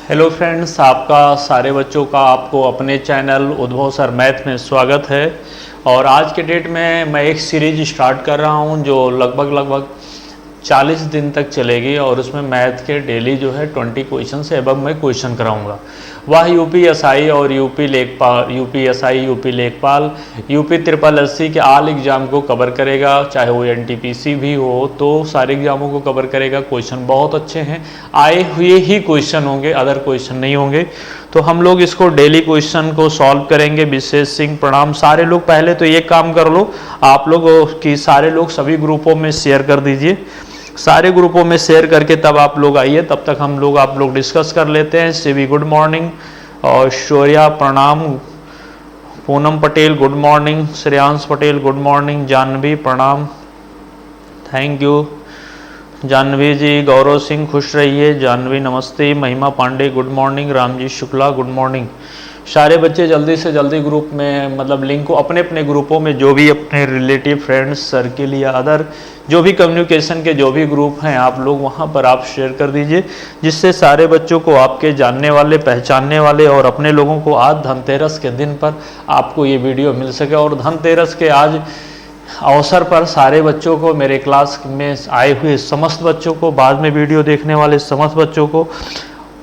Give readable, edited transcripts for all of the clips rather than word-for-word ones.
Hello friends, आपका सारे बच्चों का आपको अपने चैनल उद्भव सर मैथ में स्वागत है। और आज के डेट में मैं एक सीरीज स्टार्ट कर रहा हूं जो लगभग 40 दिन तक चलेगी और उसमें मैथ के डेली जो है 20 क्वेश्चन से अबव मैं क्वेश्चन कराऊंगा। वह यूपीएसआई और यूपी लेखपाल, यूपीएसआई, यूपी लेखपाल, यूपी ट्रिपल एससी के ऑल एग्जाम को कवर करेगा, चाहे वो एनटीपीसी भी हो तो सारे एग्जामों को कवर करेगा। क्वेश्चन बहुत अच्छे हैं, आए हुए ही क्वेश्चन होंगे, अदर क्वेश्चन नहीं होंगे। तो हम लोग इसको डेली क्वेश्चन को सॉल्व करेंगे। विशेष सिंह प्रणाम। सारे लोग पहले तो ये काम कर लो आप लोग कि सारे लोग सभी ग्रुपों में शेयर कर दीजिए। सारे ग्रुपों में शेयर करके तब आप लोग आइए, तब तक आप लोग डिस्कस कर लेते हैं। शिवी गुड मॉर्निंग, और शौर्या प्रणाम, Poonam Patel good morning, Shreyansh Patel good morning, Janhvi प्रणाम, थैंक यू जानवी जी। गौरव सिंह खुश रहिए, जानवी नमस्ते। Mahima Pandey good morning, Ramji Shukla good morning. सारे बच्चे जल्दी से जल्दी ग्रुप में लिंक को अपने अपने ग्रुपों में, जो भी अपने रिलेटिव फ्रेंड्स सर्किल या अदर जो भी कम्युनिकेशन के जो भी ग्रुप हैं आप लोग वहाँ पर आप शेयर कर दीजिए, जिससे सारे बच्चों को, आपके जानने वाले, पहचानने वाले और अपने लोगों को आज धनतेरस के दिन पर आपको ये वीडियो मिल सके। और धनतेरस के आज अवसर पर सारे बच्चों को, मेरे क्लास में आए हुए समस्त बच्चों को, बाद में वीडियो देखने वाले समस्त बच्चों को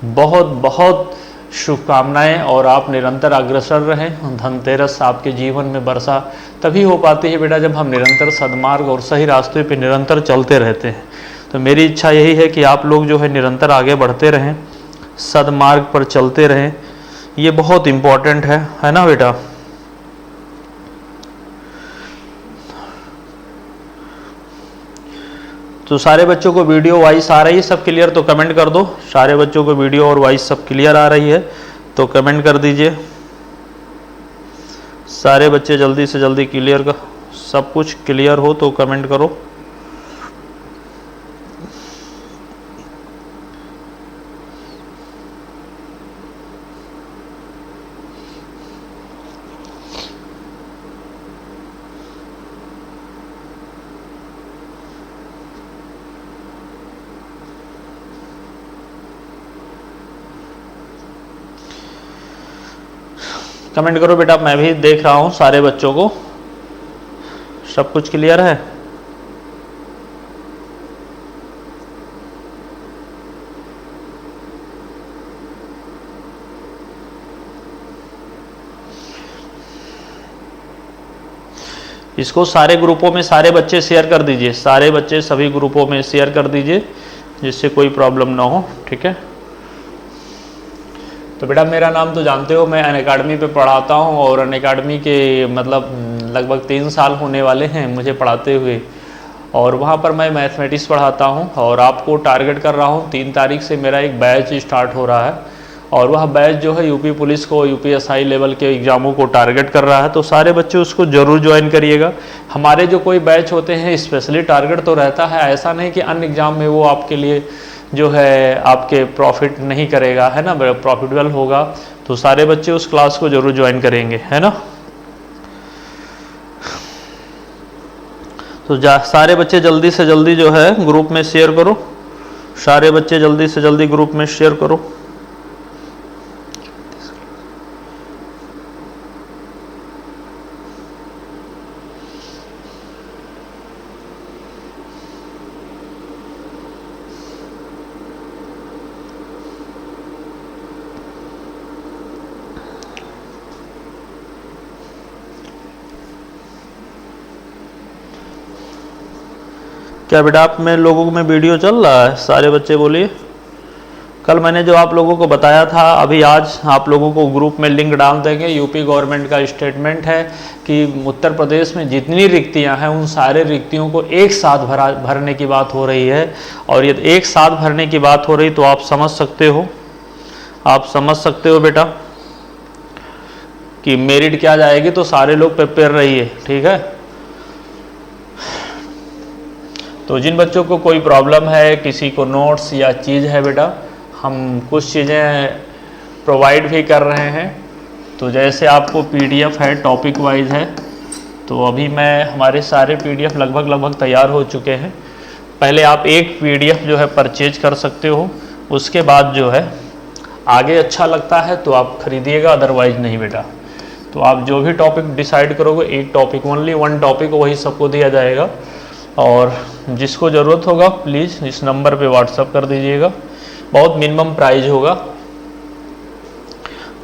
बहुत बहुत शुभकामनाएं। और आप निरंतर अग्रसर रहें। धनतेरस आपके जीवन में वर्षा तभी हो पाती है बेटा जब हम निरंतर सद्मार्ग और सही रास्ते पे निरंतर चलते रहते हैं। तो मेरी इच्छा यही है कि आप लोग जो है निरंतर आगे बढ़ते रहें, सद्मार्ग पर चलते रहें। ये बहुत इम्पोर्टेंट है ना बेटा। तो सारे बच्चों को वीडियो वॉइस आ रही है, सब क्लियर? तो कमेंट कर दो। सारे बच्चों को वीडियो और वॉइस सब क्लियर आ रही है तो कमेंट कर दीजिए। सारे बच्चे जल्दी से जल्दी क्लियर का सब कुछ क्लियर हो तो कमेंट करो। कमेंट करो बेटा, मैं भी देख रहा हूं सारे बच्चों को सब कुछ क्लियर है। इसको सारे ग्रुपों में सारे बच्चे शेयर कर दीजिए, सारे बच्चे सभी ग्रुपों में शेयर कर दीजिए जिससे कोई प्रॉब्लम ना हो, ठीक है। तो बेटा मेरा नाम तो जानते हो, मैं अनअकैडमी पे पढ़ाता हूँ और अनअकैडमी के लगभग 3 साल होने वाले हैं मुझे पढ़ाते हुए। और वहाँ पर मैं मैथमेटिक्स पढ़ाता हूँ और आपको टारगेट कर रहा हूँ 3 तारीख से मेरा एक बैच स्टार्ट हो रहा है। और वह बैच जो है यूपी पुलिस को, यूपीएसआई लेवल के एग्ज़ामों को टारगेट कर रहा है। तो सारे बच्चे उसको ज़रूर ज्वाइन करिएगा। हमारे जो कोई बैच होते हैं स्पेशली टारगेट तो रहता है, ऐसा नहीं कि अन्य एग्ज़ाम में वो आपके लिए जो है आपके प्रॉफिट नहीं करेगा, है ना, प्रॉफिटेबल होगा। तो सारे बच्चे उस क्लास को जरूर ज्वाइन करेंगे, है ना। तो सारे बच्चे जल्दी से जल्दी जो है ग्रुप में शेयर करो। सारे बच्चे जल्दी से जल्दी ग्रुप में शेयर करो। क्या बेटा आप में लोगों में वीडियो चल रहा है? सारे बच्चे बोलिए। कल मैंने जो आप लोगों को बताया था, अभी आज आप लोगों को ग्रुप में लिंक डाल देंगे। यूपी गवर्नमेंट का स्टेटमेंट है कि उत्तर प्रदेश में जितनी रिक्तियां हैं उन सारे रिक्तियों को एक साथ भरने की बात हो रही है। और ये एक साथ भरने की बात हो रही तो आप समझ सकते हो, बेटा कि मेरिट क्या जाएगी। तो सारे लोग प्रिपेयर रहिए, ठीक है। तो जिन बच्चों को कोई प्रॉब्लम है, किसी को नोट्स या चीज़ है बेटा, हम कुछ चीज़ें प्रोवाइड भी कर रहे हैं। तो जैसे आपको पीडीएफ है, टॉपिक वाइज है, तो अभी मैं हमारे सारे पीडीएफ लगभग तैयार हो चुके हैं। पहले आप एक पीडीएफ जो है परचेज कर सकते हो, उसके बाद जो है आगे अच्छा लगता है तो आप खरीदिएगा, अदरवाइज नहीं बेटा। तो आप जो भी टॉपिक डिसाइड करोगे, एक टॉपिक ओनली, वन टॉपिक वही सबको दिया जाएगा। और जिसको ज़रूरत होगा प्लीज़ इस नंबर पे व्हाट्सअप कर दीजिएगा, बहुत मिनिमम प्राइस होगा।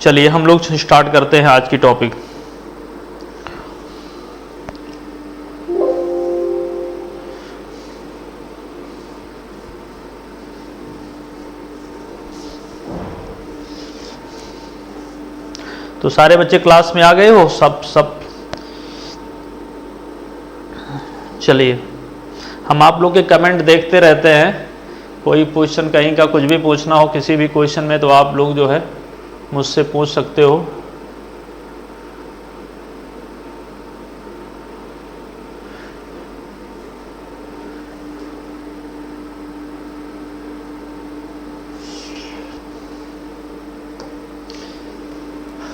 चलिए हम लोग स्टार्ट करते हैं आज की टॉपिक। तो सारे बच्चे क्लास में आ गए हो सब? चलिए, हम आप लोग के कमेंट देखते रहते हैं, कोई क्वेश्चन कहीं का कुछ भी पूछना हो किसी भी क्वेश्चन में तो आप लोग जो है मुझसे पूछ सकते हो।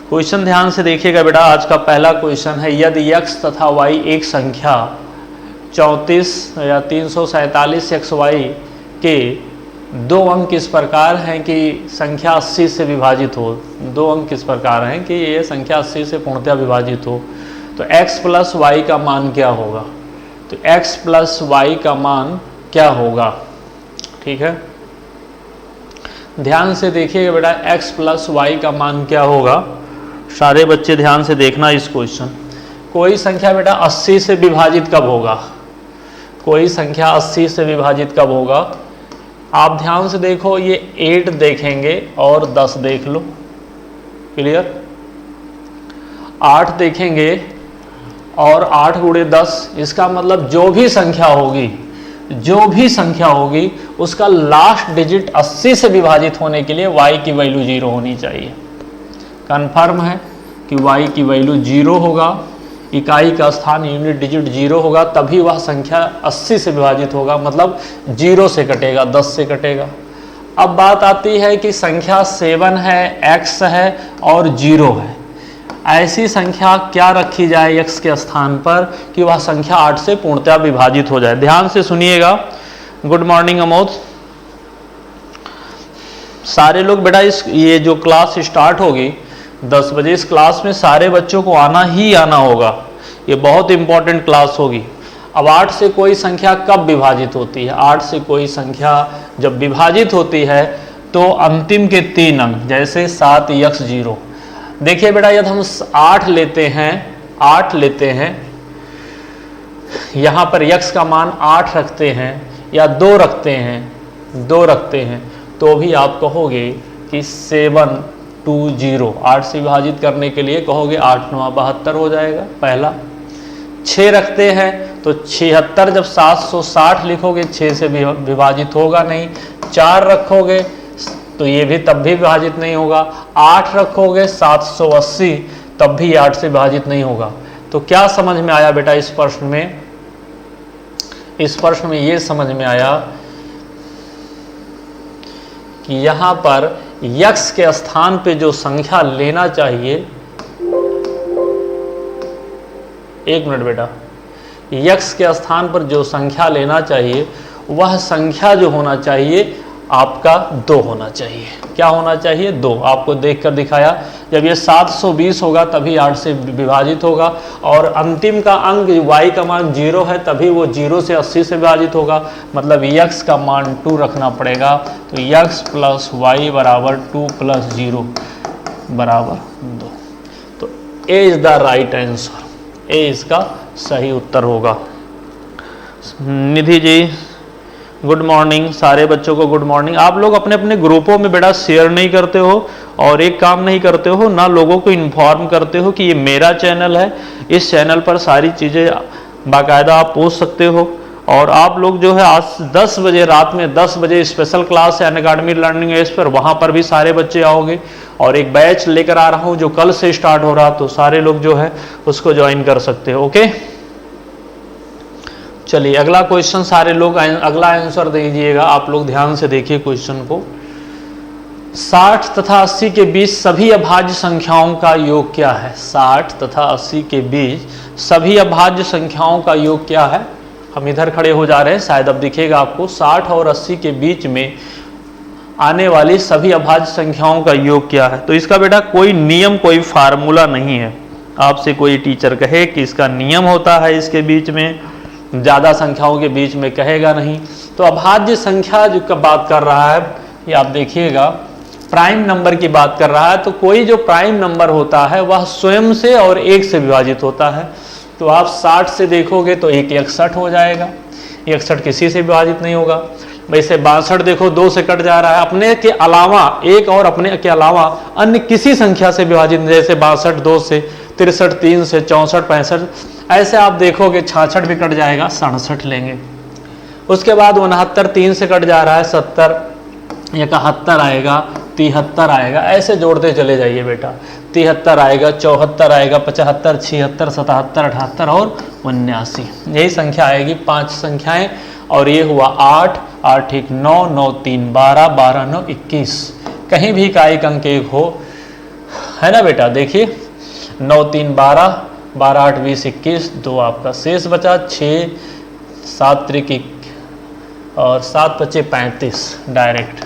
क्वेश्चन ध्यान से देखिएगा बेटा। आज का पहला क्वेश्चन है, यदि x तथा y एक संख्या 34 या 347 xy के दो अंक इस प्रकार हैं कि संख्या 80 से विभाजित हो। दो अंक किस प्रकार हैं कि ये संख्या 80 से पूर्णतः विभाजित हो, तो x प्लस वाई का मान क्या होगा? तो x प्लस वाई का मान क्या होगा? ठीक है, ध्यान से देखिएगा बेटा, x प्लस वाई का मान क्या होगा? सारे बच्चे ध्यान से देखना इस क्वेश्चन। कोई संख्या बेटा 80 से विभाजित कब होगा? कोई संख्या 80 से विभाजित कब होगा? आप ध्यान से देखो, ये 8 देखेंगे और 10 देख लो, क्लियर। 8 देखेंगे और 8 गुणे 10, इसका मतलब जो भी संख्या होगी उसका लास्ट डिजिट 80 से विभाजित होने के लिए y की वैल्यू 0 होनी चाहिए। कन्फर्म है कि y की वैल्यू 0 होगा, इकाई का स्थान यूनिट डिजिट 0 होगा, तभी वह संख्या 80 से विभाजित होगा, मतलब 0 से कटेगा, 10 से कटेगा। अब बात आती है कि संख्या 7 है, x है और 0 है। ऐसी संख्या क्या रखी जाए x के स्थान पर कि वह संख्या 8 से पूर्णतः विभाजित हो जाए? ध्यान से सुनिएगा। Good morning Amod. सारे लोग बेटा ये जो क्लास स्टार्ट होगी 10 बजे, इस क्लास में सारे बच्चों को आना ही आना होगा। ये बहुत इंपॉर्टेंट क्लास होगी। अब 8 से कोई संख्या कब विभाजित होती है? 8 से कोई संख्या जब विभाजित होती है तो अंतिम के 3 अंक, जैसे 7x0। देखिए बेटा, यदि हम 8 लेते हैं, यहाँ पर x का मान 8 रखते हैं या 2 रखते हैं, तो भी आप कहोगे कि 720। 8 से विभाजित करने के लिए कहोगे 8 9 72 हो जाएगा पहला। 6 रखते हैं तो 76, जब 760 लिखोगे 6 से विभाजित होगा नहीं। 4 रखोगे तो ये भी तब भी विभाजित नहीं होगा। 8 रखोगे 780, तब भी 8 से विभाजित नहीं होगा। तो क्या समझ में आया बेटा इस प्रश्न में? इस प्रश्न में ये समझ में आया कि यहाँ पर x के स्थान पे जो संख्या लेना चाहिए, एक मिनट बेटा, x के स्थान पर जो संख्या लेना चाहिए वह संख्या जो होना चाहिए आपका 2 होना चाहिए। क्या होना चाहिए? 2। आपको देखकर दिखाया, जब ये 720 होगा तभी 8 से विभाजित होगा, और अंतिम का अंक y का मान 0 है, तभी वो 0 से 80 से विभाजित होगा, मतलब x का मान 2 रखना पड़ेगा। तो x प्लस वाई बराबर 2 प्लस 0 बराबर 2। तो ए इज द राइट आंसर, ए इसका सही उत्तर होगा। निधि जी गुड मॉर्निंग, सारे बच्चों को गुड मॉर्निंग। आप लोग अपने अपने ग्रुपों में बेटा शेयर नहीं करते हो और एक काम नहीं करते हो ना, लोगों को इन्फॉर्म करते हो कि ये मेरा चैनल है, इस चैनल पर सारी चीज़ें बाकायदा आप पूछ सकते हो। और आप लोग जो है आज 10 बजे, रात में 10 बजे स्पेशल क्लास है अनअकैडमी लर्निंग एज पर, वहाँ पर भी सारे बच्चे आओगे और एक बैच लेकर आ रहा हूँ जो कल से स्टार्ट हो रहा, तो सारे लोग जो है उसको ज्वाइन कर सकते हो। ओके, चलिए अगला क्वेश्चन, सारे लोग अगला आंसर दीजिएगा। आप लोग ध्यान से देखिए क्वेश्चन को। 60 तथा 80 के बीच सभी अभाज्य संख्याओं का योग क्या है? 60 तथा 80 के बीच सभी अभाज्य संख्याओं का योग क्या है? हम इधर खड़े हो जा रहे हैं, शायद अब दिखेगा आपको। 60 और 80 के बीच में आने वाली सभी अभाज्य संख्याओं का योग क्या है। तो इसका बेटा कोई नियम, कोई फार्मूला नहीं है। आपसे कोई टीचर कहे कि इसका नियम होता है, इसके बीच में ज़्यादा संख्याओं के बीच में कहेगा नहीं। तो अभाज्य संख्या जो का बात कर रहा है, ये आप देखिएगा प्राइम नंबर की बात कर रहा है। तो कोई जो प्राइम नंबर होता है वह स्वयं से और 1 से विभाजित होता है। तो आप 60 से देखोगे तो 1 61 हो जाएगा, 61 किसी से विभाजित नहीं होगा। वैसे 62 देखो 2 से कट जा रहा है, अपने के अलावा एक और अपने के अलावा अन्य किसी संख्या से विभाजित, जैसे 62 2 से, 63 3 से, 64 65, ऐसे आप देखोगे 66 भी कट जाएगा, 67 लेंगे। उसके बाद 69 3 से कट जा रहा है, 70 71 आएगा, 73 आएगा, ऐसे जोड़ते चले जाइए बेटा। 73 आएगा, 74 आएगा, 75 76 77 78 और 79, यही संख्या आएगी 5 संख्याएं। और ये हुआ 8 8 1 9 9 3 12 12 9 21, कहीं भी का एक अंक एक हो, है ना बेटा। देखिए 9 3 12 12 8 20 21, 2 आपका शेष बचा, 6 7 3 और 7 5 35, डायरेक्ट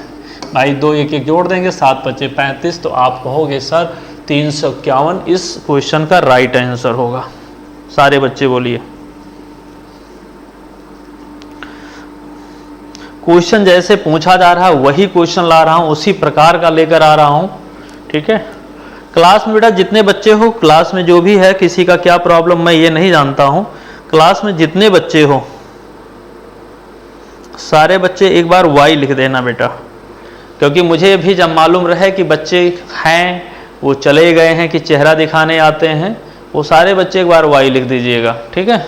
भाई 2 1 1 जोड़ देंगे, 7 5 35। तो आप कहोगे सर 351 इस क्वेश्चन का राइट आंसर होगा। सारे बच्चे बोलिए। क्वेश्चन जैसे पूछा जा रहा है वही क्वेश्चन ला रहा हूं, उसी प्रकार का लेकर आ रहा हूं, ठीक है। क्लास में बेटा जितने बच्चे हो, क्लास में जो भी है, किसी का क्या प्रॉब्लम मैं ये नहीं जानता हूं, क्लास में जितने बच्चे हो सारे बच्चे एक बार वाई लिख देना बेटा, क्योंकि मुझे भी जब मालूम रहे कि बच्चे हैं, वो चले गए हैं कि चेहरा दिखाने आते हैं, वो सारे बच्चे एक बार वाई लिख दीजिएगा, ठीक है।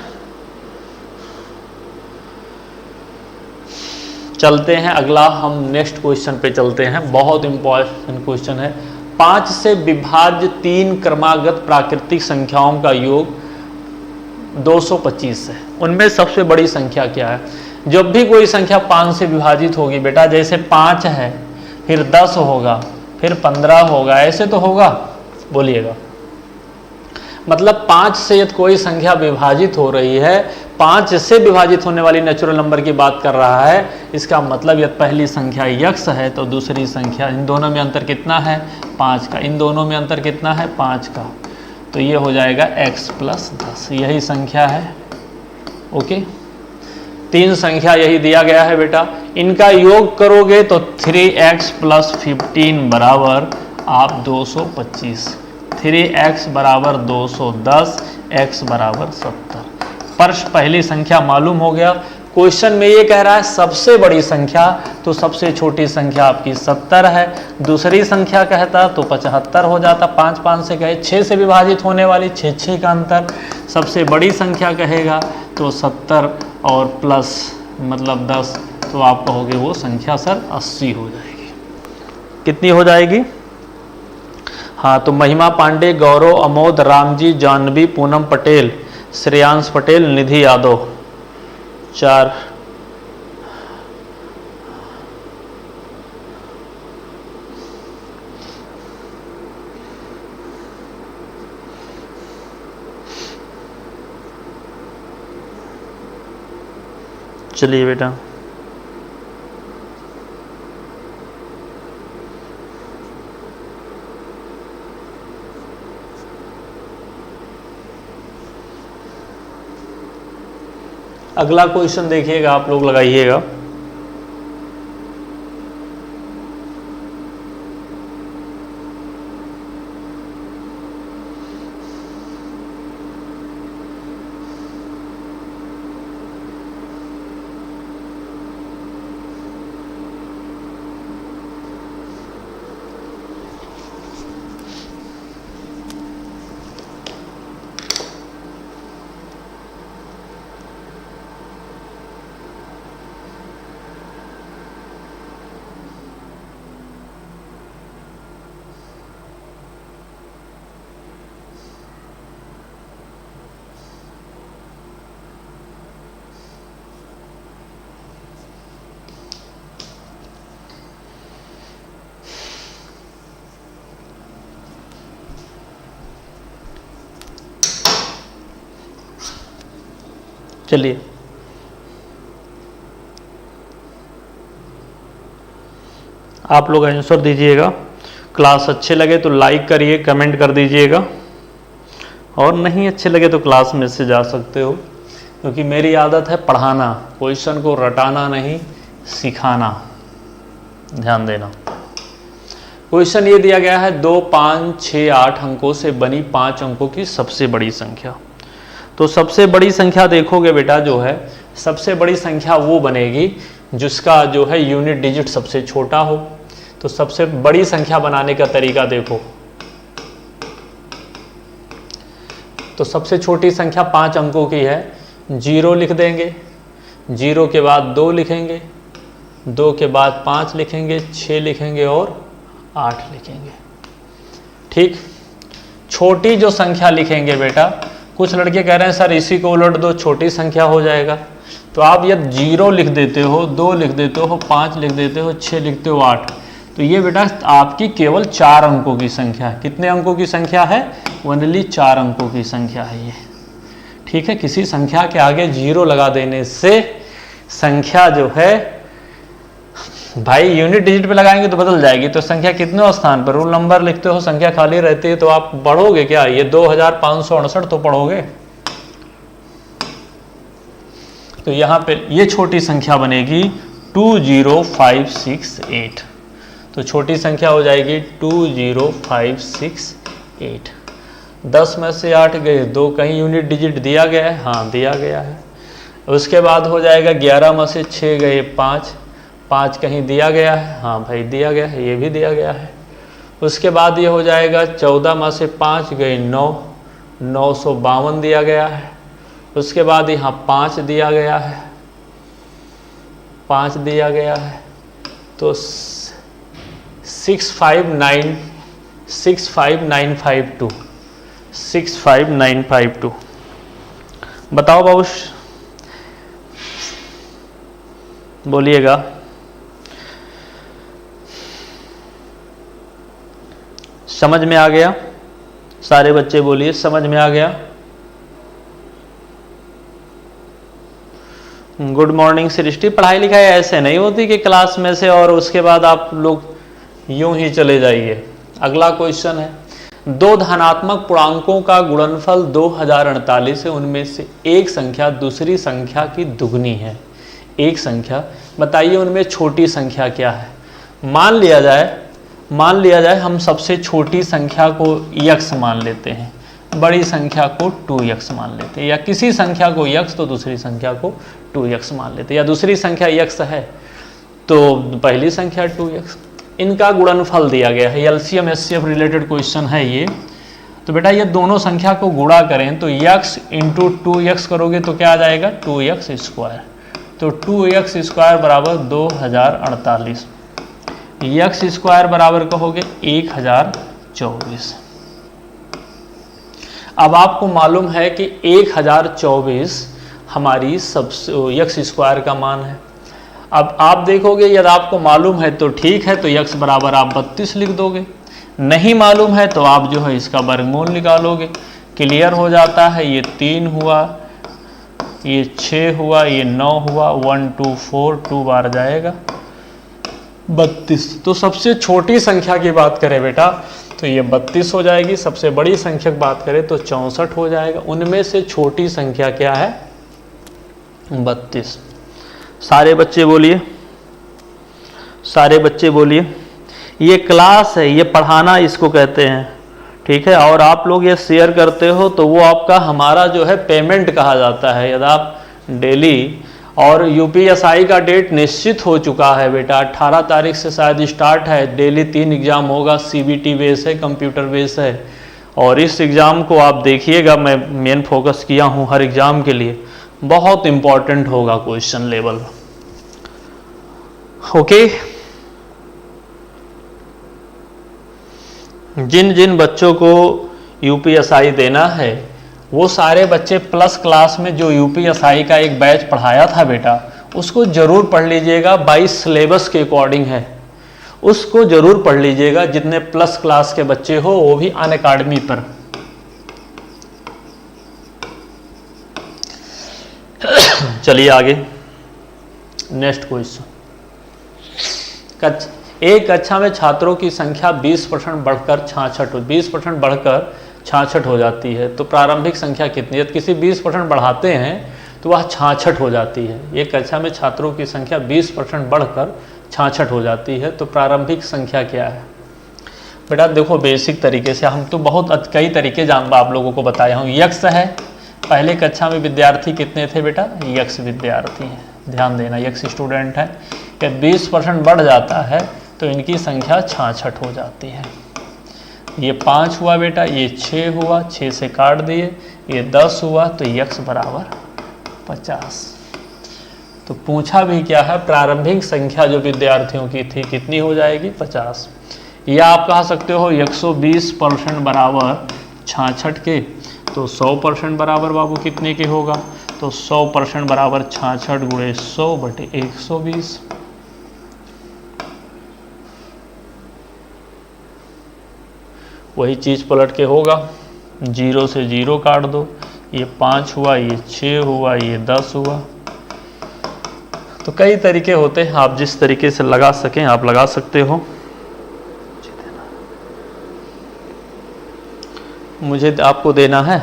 चलते हैं अगला, हम नेक्स्ट क्वेश्चन पे चलते हैं। बहुत इंपॉर्टेंट क्वेश्चन है। 5 से विभाज्य 3 क्रमागत प्राकृतिक संख्याओं का योग 225 है। उनमें सबसे बड़ी संख्या क्या है। जब भी कोई संख्या 5 से विभाजित होगी बेटा, जैसे 5 है, फिर 10 होगा, फिर 15 होगा, ऐसे तो होगा, बोलिएगा। मतलब 5 से यदि कोई संख्या विभाजित हो रही है, 5 से विभाजित होने वाली नेचुरल नंबर की बात कर रहा है, इसका मतलब यदि पहली संख्या x है तो दूसरी संख्या, इन दोनों में अंतर कितना है 5 का, इन दोनों में अंतर कितना है 5 का, तो ये हो जाएगा x + 10, यही संख्या है। ओके, 3 संख्या यही दिया गया है बेटा, इनका योग करोगे तो 3x + 15 बराबर आप 225, 3x बराबर 210, x बराबर 70। प्रश्न पहली संख्या मालूम हो गया। क्वेश्चन में ये कह रहा है सबसे बड़ी संख्या, तो सबसे छोटी संख्या आपकी 70 है। दूसरी संख्या कहता तो 75 हो जाता, 5 5 से कहे, 6 से विभाजित होने वाली 6 6 का अंतर। सबसे बड़ी संख्या कहेगा तो 70 और प्लस मतलब 10, तो आप कहोगे वो संख्या सर 80 हो जाएगी। कितनी हो जाएगी। हाँ, तो महिमा पांडे, गौरव, अमोद, रामजी, जानवी, पूनम पटेल, श्रेयांश पटेल, निधि यादव, 4। चलिए बेटा, अगला क्वेश्चन देखिएगा, आप लोग लगाइएगा। चलिए, आप लोग आंसर दीजिएगा। क्लास अच्छे लगे तो लाइक करिए, कमेंट कर दीजिएगा, और नहीं अच्छे लगे तो क्लास में से जा सकते हो, क्योंकि मेरी आदत है पढ़ाना, क्वेश्चन को रटाना नहीं, सिखाना। ध्यान देना। क्वेश्चन ये दिया गया है 2, 5, 6, 8 अंकों से बनी 5 अंकों की सबसे बड़ी संख्या। तो सबसे बड़ी संख्या देखोगे बेटा जो है, सबसे बड़ी संख्या वो बनेगी जिसका जो है यूनिट डिजिट सबसे छोटा हो। तो सबसे बड़ी संख्या बनाने का तरीका देखो। तो सबसे छोटी संख्या 5 अंकों की है, 0 लिख देंगे, 0 के बाद 2 लिखेंगे, 2 के बाद 5 लिखेंगे, 6 लिखेंगे और 8 लिखेंगे। ठीक। छोटी जो संख्या लिखेंगे बेटा, कुछ लड़के कह रहे हैं सर इसी को उलट दो छोटी संख्या हो जाएगा। तो आप यदि 0 लिख देते हो, 2 लिख देते हो, 5 लिख देते हो, 6 लिखते हो, 8, तो ये बेटा आपकी केवल 4 अंकों की संख्या है। कितने अंकों की संख्या है? ओनली 4 अंकों की संख्या है ये। ठीक है। किसी संख्या के आगे 0 लगा देने से संख्या जो है भाई यूनिट डिजिट पे लगाएंगे तो बदल जाएगी। तो संख्या कितने स्थान पर, रूल नंबर लिखते हो, संख्या खाली रहती है, तो आप पढ़ोगे क्या? ये 2568 तो पढ़ोगे। तो यहां पे ये छोटी संख्या बनेगी 20568। तो छोटी संख्या हो जाएगी 20568। 10 में से 8 गए, 2 कहीं यूनिट डिजिट दिया गया है? हाँ दिया गया है। उसके बाद हो जाएगा 11 में से 6 गए, 5 कहीं दिया गया है? हाँ भाई दिया गया है, ये भी दिया गया है। उसके बाद ये हो जाएगा 14 में से 5 गए, 952 दिया गया है। उसके बाद यहाँ 5 दिया गया है, 5 दिया गया है। तो 65952 बताओ बाबूश, बोलिएगा। समझ में आ गया? सारे बच्चे बोलिए समझ में आ गया। गुड मॉर्निंग सृष्टि। पढ़ाई लिखाई ऐसे नहीं होती कि क्लास में से और उसके बाद आप लोग यूं ही चले जाइए। अगला क्वेश्चन है, 2 धनात्मक पूर्णांकों का गुणनफल 2048 है, उनमें से एक संख्या दूसरी संख्या की दुगनी है। एक संख्या बताइए उनमें छोटी संख्या क्या है? मान लिया जाए हम सबसे छोटी संख्या को x मान लेते हैं, बड़ी संख्या को 2x मान लेते हैं, या किसी संख्या को x तो दूसरी संख्या को 2x मान लेते हैं, या दूसरी संख्या x है तो पहली संख्या 2x। इनका गुणनफल दिया गया है, एलसीएम एचसीएफ रिलेटेड क्वेश्चन है ये। तो बेटा ये दोनों संख्या को गुणा करें तो x इंटू 2x करोगे तो क्या आ जाएगा? 2x square. तो 2x स्क्वायर बराबर 2048, x स्क्वायर बराबर कहोगे 1024। अब आपको मालूम है कि 1024 हमारी सबसे x स्क्वायर का मान है। अब आप देखोगे यदि आपको मालूम है तो ठीक है, तो x बराबर आप 32 लिख दोगे। नहीं मालूम है तो आप जो है इसका वर्गमूल निकालोगे, क्लियर हो जाता है। ये 3 हुआ, ये 6 हुआ, ये 9 हुआ, 1 2 4 2 बार जाएगा 32। तो सबसे छोटी संख्या की बात करें बेटा तो ये 32 हो जाएगी। सबसे बड़ी संख्या की बात करें तो 64 हो जाएगा। उनमें से छोटी संख्या क्या है? 32। सारे बच्चे बोलिए, सारे बच्चे बोलिए। ये क्लास है, ये पढ़ाना इसको कहते हैं, ठीक है। और आप लोग ये शेयर करते हो तो वो आपका हमारा जो है पेमेंट कहा जाता है। यदि आप डेली, और यूपीएसआई का डेट निश्चित हो चुका है बेटा, 18 तारीख से शायद स्टार्ट है। डेली 3 एग्जाम होगा, सीबीटी बेस है, कंप्यूटर बेस है। और इस एग्ज़ाम को आप देखिएगा, मैं मेन फोकस किया हूँ हर एग्ज़ाम के लिए, बहुत इम्पॉर्टेंट होगा क्वेश्चन लेवल। ओके, जिन जिन बच्चों को यूपीएसआई देना है वो सारे बच्चे प्लस क्लास में जो यूपीएसआई का एक बैच पढ़ाया था बेटा, उसको जरूर पढ़ लीजिएगा। 22 सिलेबस के अकॉर्डिंग है, उसको जरूर पढ़ लीजिएगा। जितने प्लस क्लास के बच्चे हो वो भी अनअकैडमी पर। चलिए आगे, नेक्स्ट क्वेश्चन। एक कक्षा में छात्रों की संख्या 20% बढ़कर 66 हो जाती है, तो प्रारंभिक संख्या कितनी है? किसी 20% बढ़ाते हैं तो वह 66 हो जाती है। एक कक्षा में छात्रों की संख्या 20% बढ़कर 66 हो जाती है, तो प्रारंभिक संख्या क्या है? बेटा देखो, बेसिक तरीके से हम तो बहुत कई तरीके आप लोगों को बताया हूँ। यक्स है, पहले कक्षा में विद्यार्थी कितने थे बेटा? यक्स विद्यार्थी हैं, ध्यान देना, यक्स स्टूडेंट है। कि 20% बढ़ जाता है तो इनकी संख्या 66 हो जाती है। ये 5 हुआ बेटा, ये 6 हुआ, 6 से काट दिए, ये 10 हुआ, तो यक्स बराबर 50। तो पूछा भी क्या है? प्रारंभिक संख्या जो विद्यार्थियों की थी कितनी हो जाएगी? 50। या आप कह सकते हो 120% बराबर 66 के, तो 100% बराबर बाबू कितने के होगा? तो 100% बराबर 66 गुणे 100 बटे 120। वही चीज़ पलट के होगा, 0 से 0 काट दो, ये 5 हुआ, ये 6 हुआ, ये 10 हुआ। तो कई तरीके होते हैं, आप जिस तरीके से लगा सकें आप लगा सकते हो। मुझे आपको देना है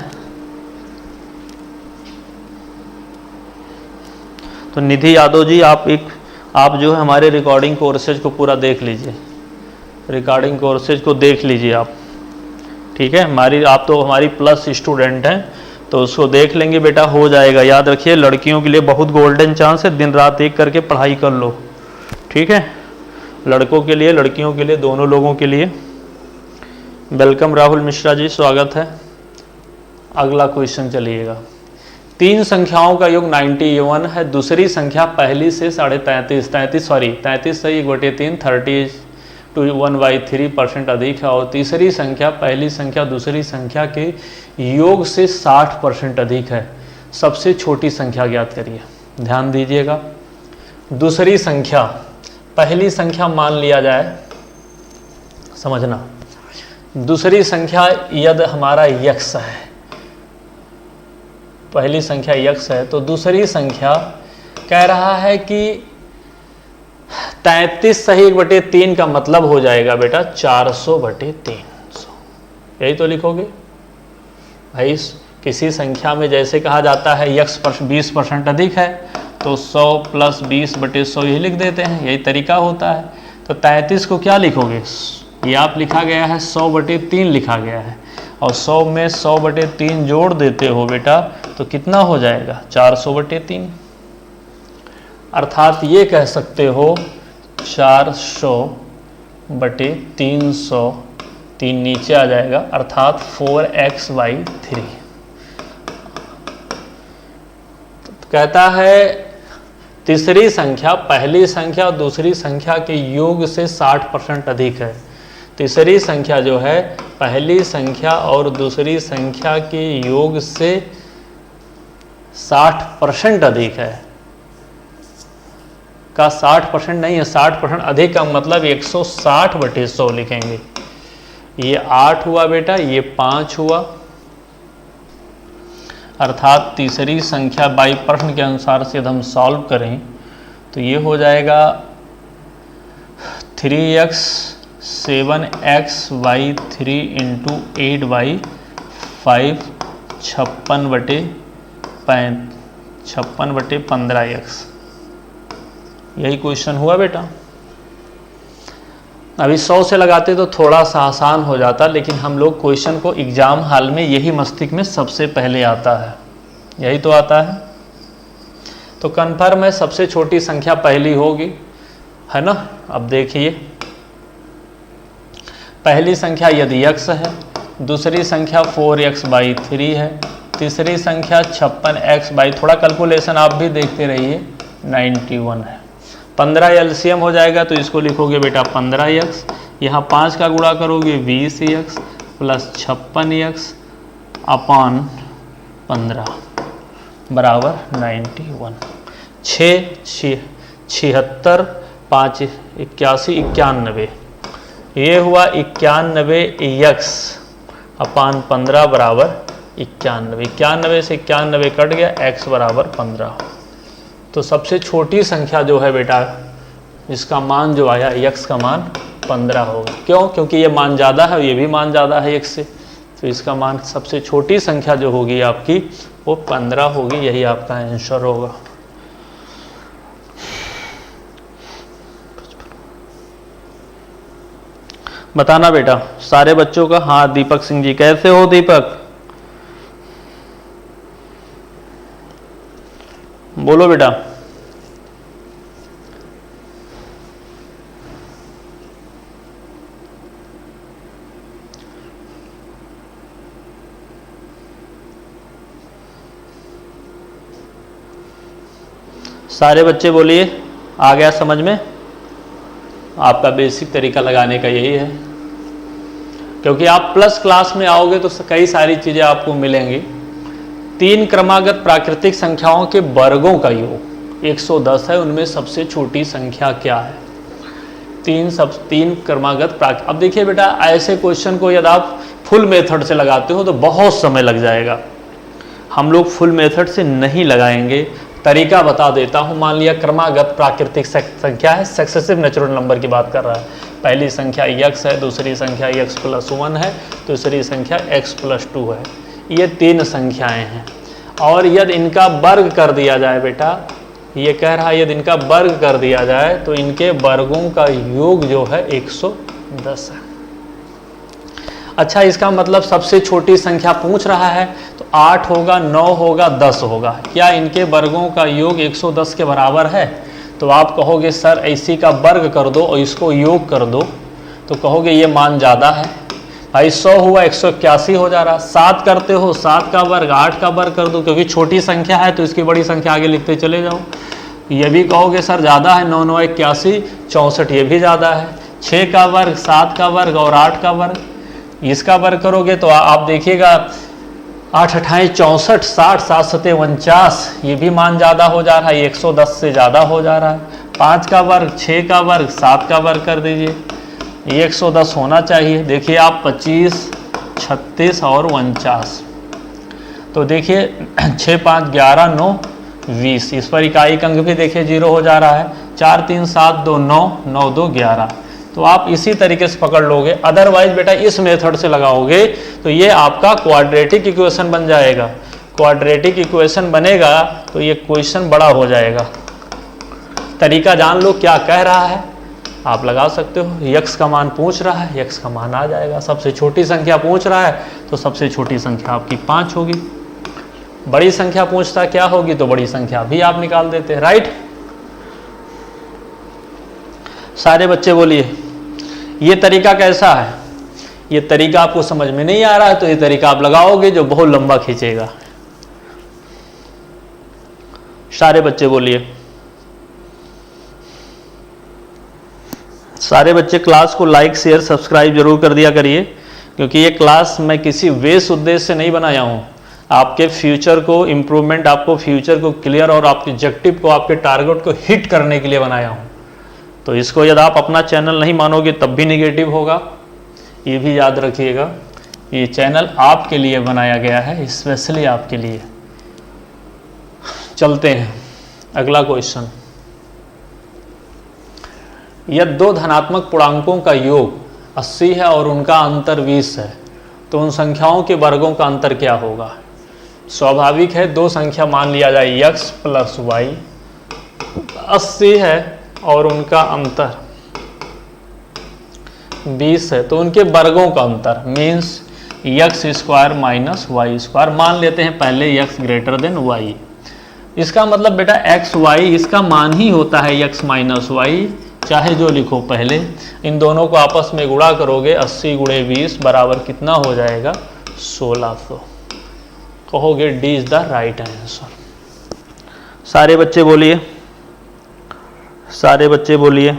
तो निधि यादव जी, आप जो है हमारे रिकॉर्डिंग कोर्सेज को पूरा देख लीजिए, रिकॉर्डिंग कोर्सेज को देख लीजिए आप, ठीक है। आप तो हमारी प्लस स्टूडेंट हैं, तो उसको देख लेंगे बेटा, हो जाएगा। याद रखिए, लड़कियों के लिए बहुत गोल्डन चांस है, दिन रात एक करके पढ़ाई कर लो, ठीक है। लड़कों के लिए, लड़कियों के लिए, दोनों लोगों के लिए। वेलकम राहुल मिश्रा जी, स्वागत है। अगला क्वेश्चन चलिएगा। 3 संख्याओं का योग 91 है, दूसरी संख्या पहली से 33 से 1/3 30/1/3% अधिक है, और तीसरी संख्या पहली संख्या दूसरी संख्या के योग से 60% अधिक है। सबसे छोटी संख्या ज्ञात करिए। ध्यान दीजिएगा, दूसरी संख्या पहली संख्या मान लिया जाए, समझना, दूसरी संख्या यदि हमारा यक्स है, पहली संख्या यक्स है, तो दूसरी संख्या कह रहा है कि 33 सही 1/3 का मतलब हो जाएगा बेटा 400/300। यही तो लिखोगे भाई। किसी संख्या में जैसे कहा जाता है यक्स 20% अधिक है, तो 100 + 20/100 यही लिख देते हैं, यही तरीका होता है। तो 33 को क्या लिखोगे? ये आप लिखा गया है 100/3 लिखा गया है, और 100 में 100/3 जोड़ देते हो बेटा, तो कितना हो जाएगा? 400/3। अर्थात ये कह सकते हो 400/300, 3 नीचे आ जाएगा, अर्थात 4x/3। तो कहता है तीसरी संख्या पहली संख्या और दूसरी संख्या के योग से 60% अधिक है। तीसरी संख्या जो है पहली संख्या और दूसरी संख्या के योग से 60% अधिक है। का 60% नहीं है, 60% अधिक का मतलब 160/100 लिखेंगे। ये 8 हुआ बेटा, ये 5 हुआ, अर्थात तीसरी संख्या बाई प्रश्न के अनुसार से यदि हम सॉल्व करें तो ये हो जाएगा 3x 7x/3 × 8/5 56/15x। यही क्वेश्चन हुआ बेटा। अभी 100 से लगाते तो थोड़ा सा आसान हो जाता, लेकिन हम लोग क्वेश्चन को एग्जाम हाल में यही मस्तिष्क में सबसे पहले आता है, यही तो आता है। तो कन्फर्म है सबसे छोटी संख्या पहली होगी, है ना। अब देखिए, पहली संख्या यदि x है, दूसरी संख्या 4x/3 है, तीसरी संख्या 56x/ थोड़ा कैलकुलेशन आप भी देखते रहिए 91 है। 15 एलसीएम हो जाएगा, तो इसको लिखोगे बेटा 15x, यहाँ 5 का गुणा करोगे 20x + 56x/15 बराबर 91। 76 5 81 91, ये हुआ 91x/15 बराबर 91। 91 से 91 कट गया, x बराबर 15। तो सबसे छोटी संख्या जो है बेटा इसका मान जो आया x का मान 15 होगा। क्यों? क्योंकि ये मान ज़्यादा है और ये भी मान ज़्यादा है x से, तो इसका मान सबसे छोटी संख्या जो होगी आपकी वो 15 होगी। यही आपका आंसर होगा। बताना बेटा सारे बच्चों का। हाँ दीपक सिंह जी, कैसे हो दीपक? बोलो बेटा। सारे बच्चे बोलिए, आ गया समझ में? आपका बेसिक तरीका लगाने का यही है, क्योंकि आप प्लस क्लास में आओगे तो कई सारी चीज़ें आपको मिलेंगी। 3 क्रमागत प्राकृतिक संख्याओं के वर्गों का योग 110 है, उनमें सबसे छोटी संख्या क्या है? 3 क्रमागत अब देखिए बेटा, ऐसे क्वेश्चन को यदि आप फुल मेथड से लगाते हो तो बहुत समय लग जाएगा। हम लोग फुल मेथड से नहीं लगाएंगे, तरीका बता देता हूँ। मान लिया क्रमागत प्राकृतिक संख्या है, सक्सेसिव नेचुरल नंबर की बात कर रहा है। पहली संख्या x है, दूसरी संख्या x+1 है, तीसरी संख्या x+2 है। ये 3 संख्याएं हैं, और यदि इनका वर्ग कर दिया जाए बेटा, ये कह रहा है यदि इनका वर्ग कर दिया जाए तो इनके वर्गों का योग जो है 110 है। अच्छा, इसका मतलब सबसे छोटी संख्या पूछ रहा है, तो 8 होगा, 9 होगा, 10 होगा। क्या इनके वर्गों का योग 110 के बराबर है? तो आप कहोगे सर इसी का वर्ग कर दो और इसको योग कर दो, तो कहोगे ये मान ज़्यादा है। भाई 100 हुआ, 181 हो जा रहा। 7 करते हो, 7 का वर्ग 8 का वर्ग कर दो, क्योंकि छोटी संख्या है तो इसकी बड़ी संख्या आगे लिखते चले जाओ। ये भी कहोगे सर ज़्यादा है, 9 9 81 64, ये भी ज़्यादा है। 6 का वर्ग, 7 का वर्ग और 8 का वर्ग, इसका वर्ग करोगे तो आप देखिएगा 8 अठाई 64, 60 7 सते 49, ये भी मान ज़्यादा हो जा रहा है, 110 से ज़्यादा हो जा रहा है। 5 का वर्ग, 6 का वर्ग, 7 का वर्ग कर दीजिए, ये 110 होना चाहिए। देखिए आप 25, 36 और 49, तो देखिए 6 5 11 9 20, इस पर इकाई अंक भी देखिए 0 हो जा रहा है। 4 3 7 2 9 9 2 11, तो आप इसी तरीके से पकड़ लोगे। अदरवाइज बेटा इस मेथड से लगाओगे तो ये आपका क्वाड्रेटिक इक्वेशन बन जाएगा। क्वाड्रेटिक इक्वेशन बनेगा तो ये क्वेश्चन बड़ा हो जाएगा। तरीका जान लो क्या कह रहा है, आप लगा सकते हो। यक्स का मान पूछ रहा है, यक्स का मान आ जाएगा। सबसे छोटी संख्या पूछ रहा है तो सबसे छोटी संख्या आपकी 5 होगी। बड़ी संख्या पूछता क्या होगी, तो बड़ी संख्या भी आप निकाल देते हैं। राइट, सारे बच्चे बोलिए ये तरीका कैसा है? ये तरीका आपको समझ में नहीं आ रहा है तो ये तरीका आप लगाओगे जो बहुत लंबा खींचेगा। सारे बच्चे बोलिए। सारे बच्चे क्लास को लाइक शेयर सब्सक्राइब जरूर कर दिया करिए, क्योंकि ये क्लास मैं किसी वेश उद्देश्य से नहीं बनाया हूँ। आपके फ्यूचर को इम्प्रूवमेंट, आपको फ्यूचर को क्लियर और आपके ऑब्जेक्टिव को, आपके टारगेट को हिट करने के लिए बनाया हूँ। तो इसको यदि आप अपना चैनल नहीं मानोगे तब भी नेगेटिव होगा, ये भी याद रखिएगा। ये चैनल आपके लिए बनाया गया है, स्पेशली आपके लिए। चलते हैं अगला क्वेश्चन। यदि 2 धनात्मक पूर्णांकों का योग 80 है और उनका अंतर 20 है, तो उन संख्याओं के वर्गों का अंतर क्या होगा? स्वाभाविक है, 2 संख्या मान लिया जाए x प्लस वाई, 80 है और उनका अंतर 20 है, तो उनके वर्गों का अंतर मीन्स x² माइनस y²। मान लेते हैं पहले x ग्रेटर देन y। इसका मतलब बेटा x y इसका मान ही होता है x माइनस वाई, चाहे जो लिखो पहले। इन दोनों को आपस में गुणा करोगे, 80 गुणे 20 बराबर कितना हो जाएगा? 1600। कहोगे D is the right answer. सारे बच्चे बोलिए, सारे बच्चे बोलिए।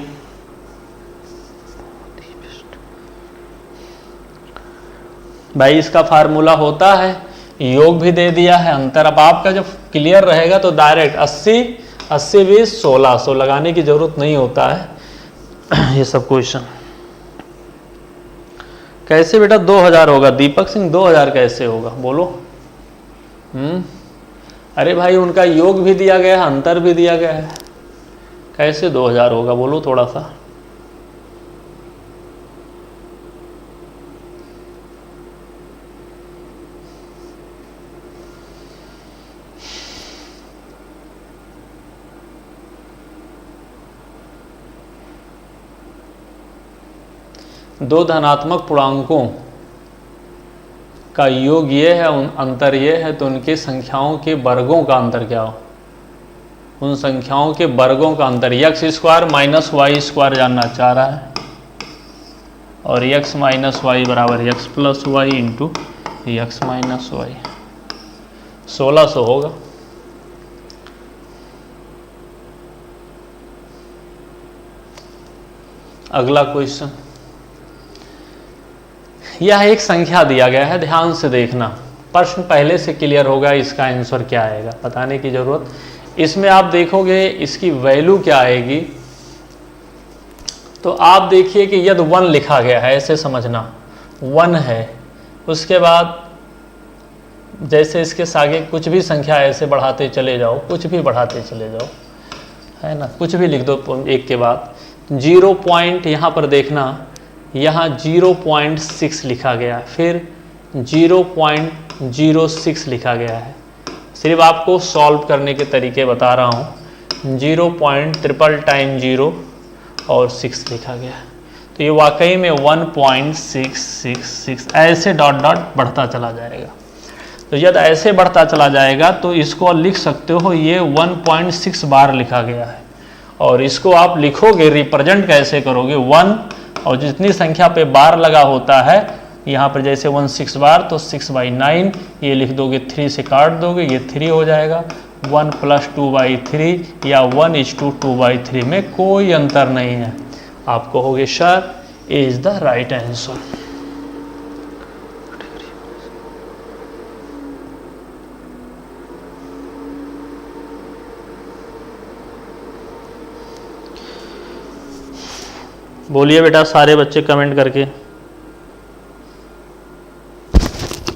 भाई इसका फार्मूला होता है, योग भी दे दिया है, अंतर अब आपका जब क्लियर रहेगा तो डायरेक्ट 80 80 20 1600 लगाने की जरूरत नहीं होता है। ये सब क्वेश्चन कैसे बेटा 2000 होगा? दीपक सिंह 2000 कैसे होगा बोलो? अरे भाई उनका योग भी दिया गया है, अंतर भी दिया गया है, कैसे 2000 होगा, बोलो थोड़ा सा। दो धनात्मक पूर्णांकों का योग ये है, अंतर ये है, तो उनके संख्याओं के वर्गों का अंतर क्या हो? उन संख्याओं के वर्गों का अंतर, x square minus y square जानना चाह रहा है, और एक्स माइनस वाई बराबर x plus y into x minus y, 1600 होगा। अगला क्वेश्चन, यह एक संख्या दिया गया है, ध्यान से देखना, प्रश्न पहले से क्लियर होगा, इसका आंसर क्या आएगा बताने की जरूरत। इसमें आप देखोगे इसकी वैल्यू क्या आएगी, तो आप देखिए कि यदि 1 लिखा गया है, ऐसे समझना 1 है, उसके बाद जैसे इसके आगे कुछ भी संख्या ऐसे बढ़ाते चले जाओ, कुछ भी बढ़ाते चले जाओ, है ना, कुछ भी लिख दो एक के बाद। 0 पॉइंट यहाँ पर देखना, यहाँ 0.6 लिखा गया, फिर 0.06 लिखा गया है। सिर्फ आपको सॉल्व करने के तरीके बता रहा हूँ। 0.3 टाइम 0 और 6 लिखा गया है, तो ये वाकई में 1.666 ऐसे डॉट डॉट बढ़ता चला जाएगा। तो यदि ऐसे बढ़ता चला जाएगा तो इसको लिख सकते हो, ये 1.6 बार लिखा गया है, और इसको आप लिखोगे, रिप्रेजेंट कैसे करोगे, 1 और जितनी संख्या पे बार लगा होता है, यहाँ पर जैसे 16 बार, तो 6/9 ये लिख दोगे, 3 से काट दोगे, ये 3 हो जाएगा। 1 + 2/3 या 1:2/3 में कोई अंतर नहीं है। आप कहोगे sir A is the right answer. बोलिए बेटा सारे बच्चे कमेंट करके।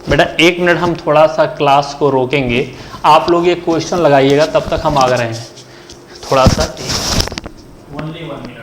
बेटा 1 मिनट हम थोड़ा सा क्लास को रोकेंगे, आप लोग ये क्वेश्चन लगाइएगा, तब तक हम आ रहे हैं, थोड़ा सा ओनली 1 मिनट।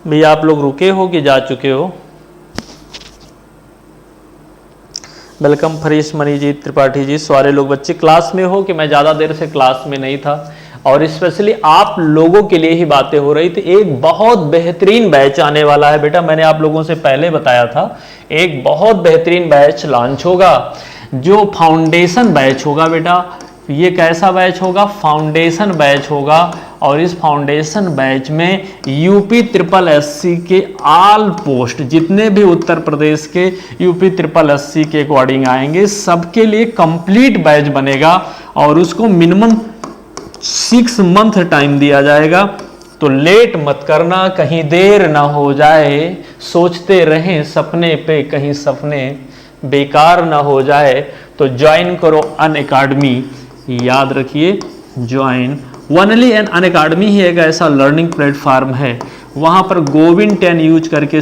भैया आप लोग रुके हो कि जा चुके हो? वेलकम फरीश मणिजीत त्रिपाठी जी। सारे लोग बच्चे क्लास में हो कि मैं ज़्यादा देर से क्लास में नहीं था, और स्पेशली आप लोगों के लिए ही बातें हो रही थी। एक बहुत बेहतरीन बैच आने वाला है बेटा, मैंने आप लोगों से पहले बताया था, एक बहुत बेहतरीन बैच लॉन्च होगा जो फाउंडेशन बैच होगा बेटा। ये कैसा बैच होगा? फाउंडेशन बैच होगा, और इस फाउंडेशन बैच में यूपी ट्रिपल एससी के ऑल पोस्ट जितने भी उत्तर प्रदेश के यूपी ट्रिपल एससी के अकॉर्डिंग आएंगे, सबके लिए कंप्लीट बैच बनेगा, और उसको मिनिमम 6 मंथ टाइम दिया जाएगा। तो लेट मत करना, कहीं देर ना हो जाए, सोचते रहें सपने पे, कहीं सपने बेकार ना हो जाए। तो ज्वाइन करो अनअकैडमी, याद रखिए ज्वाइन ओनली एंड अनअकैडमी ही एक ऐसा लर्निंग प्लेटफॉर्म है, वहाँ पर गोविंद 10 यूज करके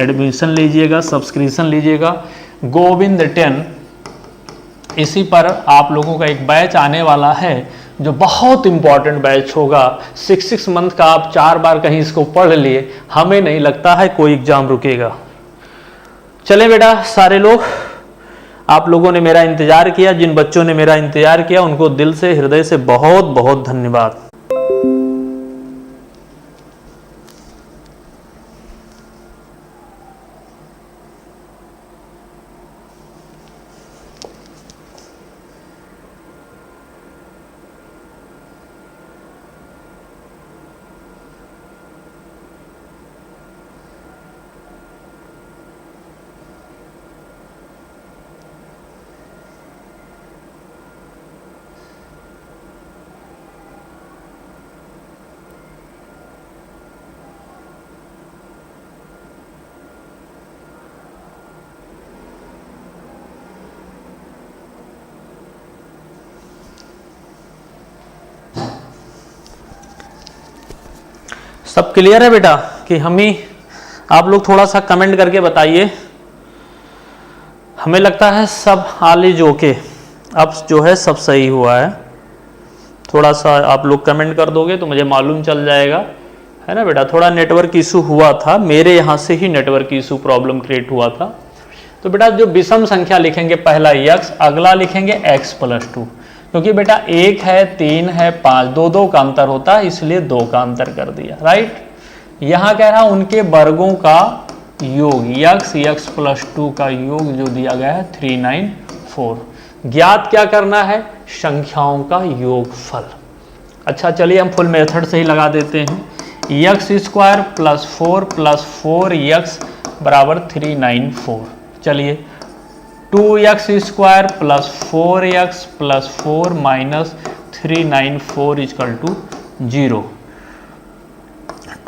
एडमिशन लीजिएगा, सब्सक्रिप्शन लीजिएगा गोविंद 10। इसी पर आप लोगों का एक बैच आने वाला है जो बहुत इंपॉर्टेंट बैच होगा। 6 मंथ का आप 4 बार कहीं इसको पढ़ लिए, हमें नहीं लगता है कोई एग्जाम रुकेगा। चले बेटा सारे लोग, आप लोगों ने मेरा इंतजार किया, जिन बच्चों ने मेरा इंतजार किया उनको दिल से, हृदय से बहुत बहुत धन्यवाद। सब क्लियर है बेटा कि हम ही? आप लोग थोड़ा सा कमेंट करके बताइए। हमें लगता है सब आलिज ओके, अब जो है सब सही हुआ है। थोड़ा सा आप लोग कमेंट कर दोगे तो मुझे मालूम चल जाएगा, है ना बेटा। थोड़ा नेटवर्क इशू हुआ था, मेरे यहाँ से ही नेटवर्क इशू प्रॉब्लम क्रिएट हुआ था। तो बेटा जो विषम संख्या लिखेंगे पहला x, अगला लिखेंगे x+2, क्योंकि बेटा 1 है, 3 है, 5, 2 का अंतर होता है, इसलिए 2 का अंतर कर दिया, राइट। यहाँ कह रहा उनके वर्गों का योग, x+2 का योग जो दिया गया है 394। ज्ञात क्या करना है? संख्याओं का योगफल। अच्छा चलिए हम फुल मेथड से ही लगा देते हैं। x² + 4 + 4x = 394। चलिए 2x² + 4x + 4 - 394 = 0।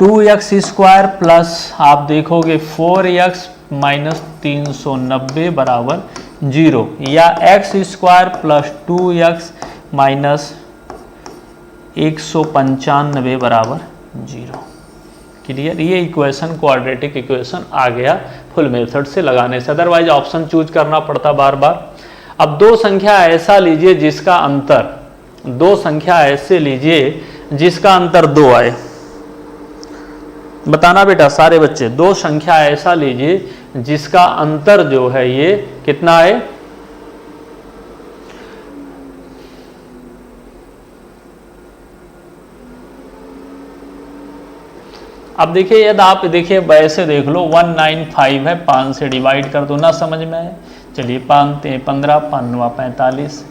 2x² प्लस आप देखोगे 4x - 390 = 0, या x² + 2x - 195 = 0। क्लियर? ये इक्वेशन क्वाड्रेटिक इक्वेशन आ गया फुल मेथड से लगाने से, अदरवाइज ऑप्शन चूज करना पड़ता बार बार। अब दो संख्या ऐसा लीजिए जिसका अंतर, दो संख्या ऐसे लीजिए जिसका अंतर 2 आए। बताना बेटा सारे बच्चे, दो संख्या ऐसा लीजिए जिसका अंतर जो है ये कितना है? अब देखिए यदि आप देखिए वैसे देख लो 195 है, 5 से डिवाइड कर दो, ना समझ में आए? चलिए 5 × 15 = 45,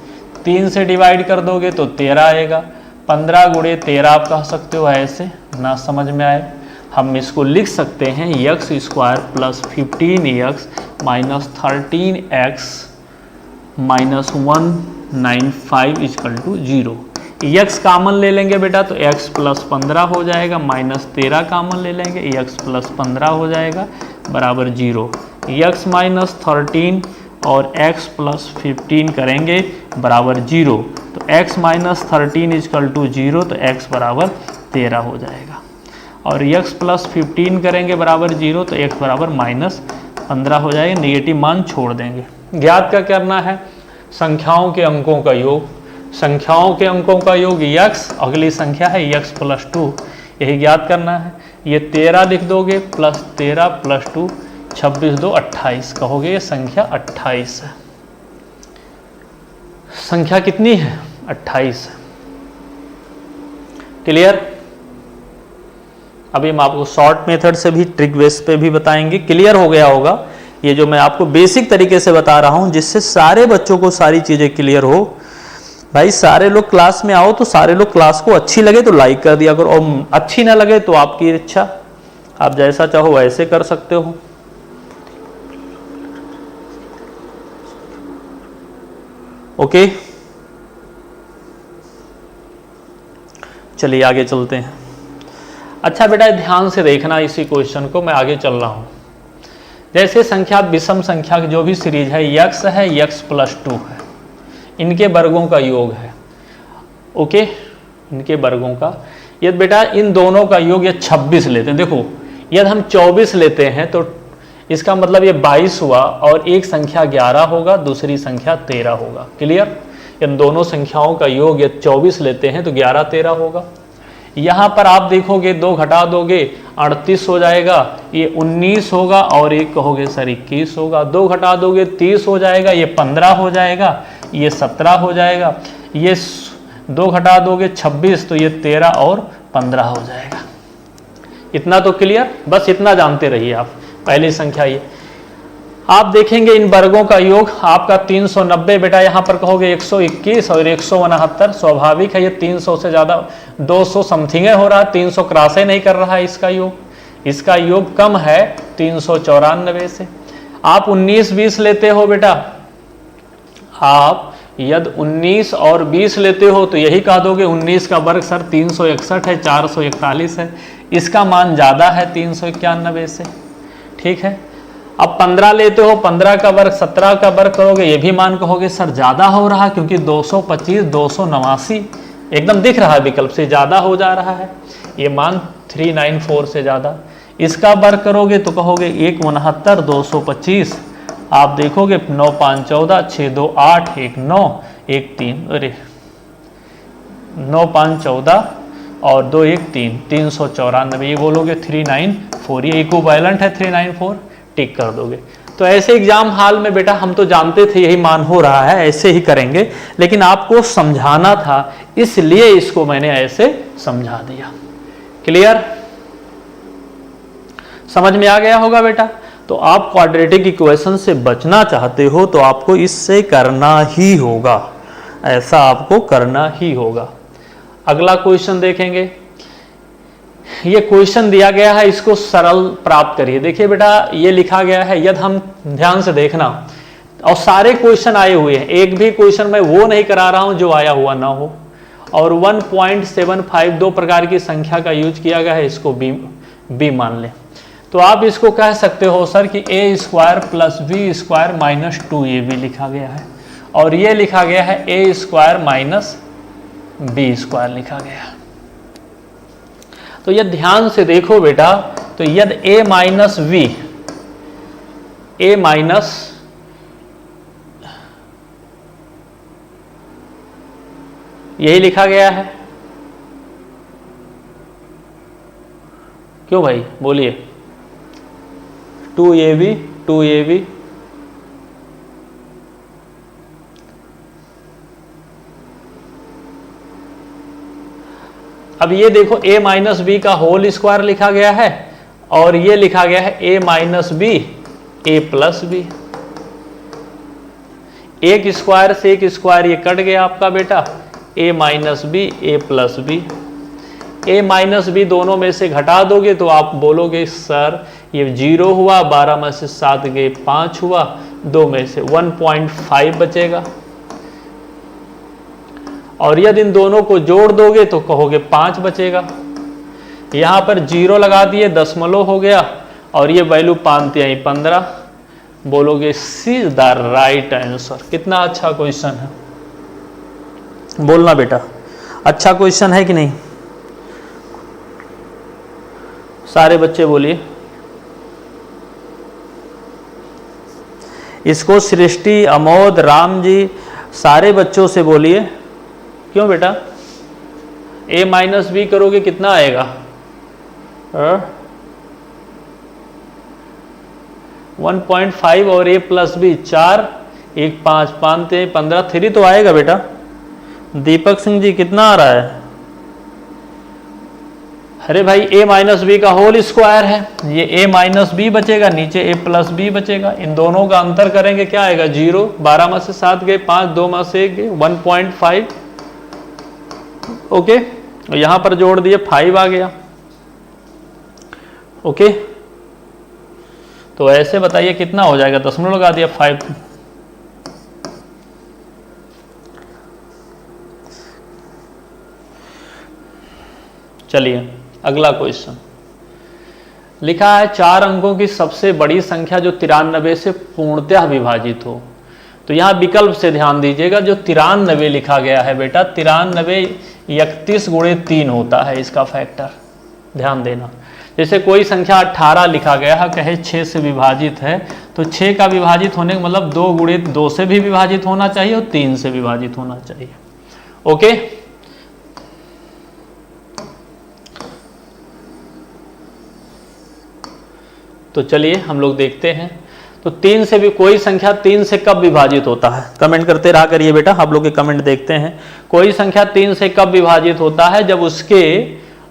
3 से डिवाइड कर दोगे तो 13 आएगा, 15 × 13 आप कह सकते हो ऐसे, ना समझ में आए? हम इसको लिख सकते हैं x² + 15x - 13x - 195 = 0। x कामन ले लेंगे बेटा तो x + 15 हो जाएगा, -13 कामन ले लेंगे x + 15 हो जाएगा बराबर 0। x - 13 और x + 15 करेंगे बराबर 0, तो x - 13 = 0, तो x बराबर 13 हो जाएगा। और x + 15 करेंगे बराबर 0, तो x बराबर -15 हो जाएगा, नेगेटिव मान छोड़ देंगे। ज्ञात क्या करना है? संख्याओं के अंकों का योग, संख्याओं के अंकों का योग x, अगली संख्या है x + 2, यही ज्ञात करना है। ये 13 लिख दोगे, प्लस 13 प्लस 2 26 2 28, कहोगे ये संख्या 28 है। संख्या कितनी है? 28 है। क्लियर? अभी हम आपको शॉर्ट मेथड से भी ट्रिक बेस पे भी बताएंगे। क्लियर हो गया होगा ये जो मैं आपको बेसिक तरीके से बता रहा हूं, जिससे सारे बच्चों को सारी चीजें क्लियर हो। भाई सारे लोग क्लास में आओ तो सारे लोग क्लास को अच्छी लगे तो लाइक कर दिया करो, और अच्छी ना लगे तो आपकी इच्छा, आप जैसा चाहो वैसे कर सकते हो। ओके, चलिए आगे चलते हैं। अच्छा बेटा ध्यान से देखना इसी क्वेश्चन को, मैं आगे चल रहा हूं। जैसे संख्या विषम संख्या की जो भी सीरीज है, यक्स है, यक्स प्लस 2 है, इनके वर्गों का योग है। ओके, इनके वर्गों का, यदि बेटा इन दोनों का योग ये 26 लेते हैं, देखो यदि हम 24 लेते हैं तो इसका मतलब ये 22 हुआ, और एक संख्या 11 होगा, दूसरी संख्या 13 होगा। क्लियर? इन दोनों संख्याओं का योग यदि 24 लेते हैं तो 11 13 होगा। यहाँ पर आप देखोगे 2 घटा दोगे 38 हो जाएगा, ये 19 होगा, और एक कहोगे सर 21 होगा। 2 घटा दोगे 30 हो जाएगा, ये 15 हो जाएगा, ये 17 हो जाएगा। ये 2 घटा दोगे 26, तो ये 13 और 15 हो जाएगा। इतना तो क्लियर? बस इतना जानते रहिए आप। पहली संख्या ये आप देखेंगे इन वर्गों का योग आपका 390, बेटा यहाँ पर कहोगे 121 और 169, स्वाभाविक है ये 300 से ज़्यादा 200 समथिंग हो रहा है, 300 क्रॉस नहीं कर रहा है इसका योग। इसका योग कम है 394 से। आप 19 20 लेते हो बेटा, आप यदि 19 और 20 लेते हो तो यही कह दोगे 19 का वर्ग सर 361 है, 441 है, इसका मान ज़्यादा है 391 से। ठीक है, अब 15 लेते हो, 15 का वर्ग 17 का वर्ग करोगे, ये भी मान कहोगे सर ज़्यादा हो रहा है, क्योंकि 225 289 एकदम दिख रहा है विकल्प से ज़्यादा हो जा रहा है, ये मान 394 से ज़्यादा। इसका वर्ग करोगे तो कहोगे 169 225, आप देखोगे 9 5 14 6 2 8 1 9 1 3, अरे 9 5 14 और 2 1 3 394, ये बोलोगे 394, ये इक्विवेलेंट है 394, टिक कर दोगे। तो ऐसे एग्जाम हॉल में बेटा हम तो जानते थे यही मान हो रहा है, ऐसे ही करेंगे, लेकिन आपको समझाना था इसलिए इसको मैंने ऐसे समझा दिया। क्लियर? समझ में आ गया होगा बेटा। तो आप क्वाड्रेटिक इक्वेशन से बचना चाहते हो तो आपको इससे करना ही होगा, ऐसा आपको करना ही होगा। अगला क्वेश्चन देखेंगे। ये क्वेश्चन दिया गया है, इसको सरल प्राप्त करिए। देखिए बेटा ये लिखा गया है, यदि हम ध्यान से देखना, और सारे क्वेश्चन आए हुए हैं, एक भी क्वेश्चन मैं वो नहीं करा रहा हूं जो आया हुआ ना हो, और 1.75 दो प्रकार की संख्या का यूज किया गया है, इसको बी मान लें। तो आप इसको कह सकते हो सर कि a square plus b square minus 2ab लिखा गया है, और ये लिखा गया है a square minus b square लिखा गया है। तो यदि ध्यान से देखो बेटा, तो यदि a minus b, a minus यही लिखा गया है, क्यों भाई बोलिए, 2ab अब ये देखो a माइनस बी का होल स्क्वायर लिखा गया है, और ये लिखा गया है a minus b a plus b. एक स्क्वायर से एक स्क्वायर ये कट गया आपका बेटा, a minus b a plus b. a minus b दोनों में से घटा दोगे तो आप बोलोगे सर ये 0 हुआ, 12 में से 7 गए 5 हुआ, 2 में से 1.5 बचेगा, और यदि इन दोनों को जोड़ दोगे तो कहोगे 5 बचेगा। यहाँ पर 0 लगा दिए, दशमलव हो गया, और ये वैल्यू 5 3 15, बोलोगे सी द राइट आंसर। कितना अच्छा क्वेश्चन है, बोलना बेटा अच्छा क्वेश्चन है कि नहीं, सारे बच्चे बोलिए। इसको सृष्टि, अमोद, राम जी, सारे बच्चों से बोलिए। क्यों बेटा, a माइनस बी करोगे कितना आएगा, 1.5 और a प्लस बी 4, 1 5 5 15 3 तो आएगा बेटा। दीपक सिंह जी कितना आ रहा है? अरे भाई a माइनस बी का होल स्क्वायर है, ये a माइनस बी बचेगा, नीचे a प्लस बी बचेगा, इन दोनों का अंतर करेंगे क्या आएगा 0, 12 में से 7 गए, 5 2 में से 1 गए, 1.5। ओके, यहां पर जोड़ दिए 5 आ गया। ओके, तो ऐसे बताइए कितना हो जाएगा, दशमलव लगा दिया 5। चलिए अगला क्वेश्चन लिखा है 4 अंकों की सबसे बड़ी संख्या जो 93 से पूर्णतः विभाजित हो। तो यहां विकल्प से ध्यान दीजिएगा, जो 93 लिखा गया है बेटा, 93 31 गुणे 3 होता है इसका फैक्टर, ध्यान देना। जैसे कोई संख्या 18 लिखा गया है, कहे 6 से विभाजित है, तो 6 का विभाजित होने का मतलब 2 गुणे 2 से भी विभाजित होना चाहिए और 3 से विभाजित होना चाहिए। ओके, तो चलिए हम लोग देखते हैं। तो 3 से भी कोई संख्या 3 से कब विभाजित होता है, कमेंट करते रहा करिए बेटा, आप लोग के कमेंट देखते हैं। कोई संख्या 3 से कब विभाजित होता है, जब उसके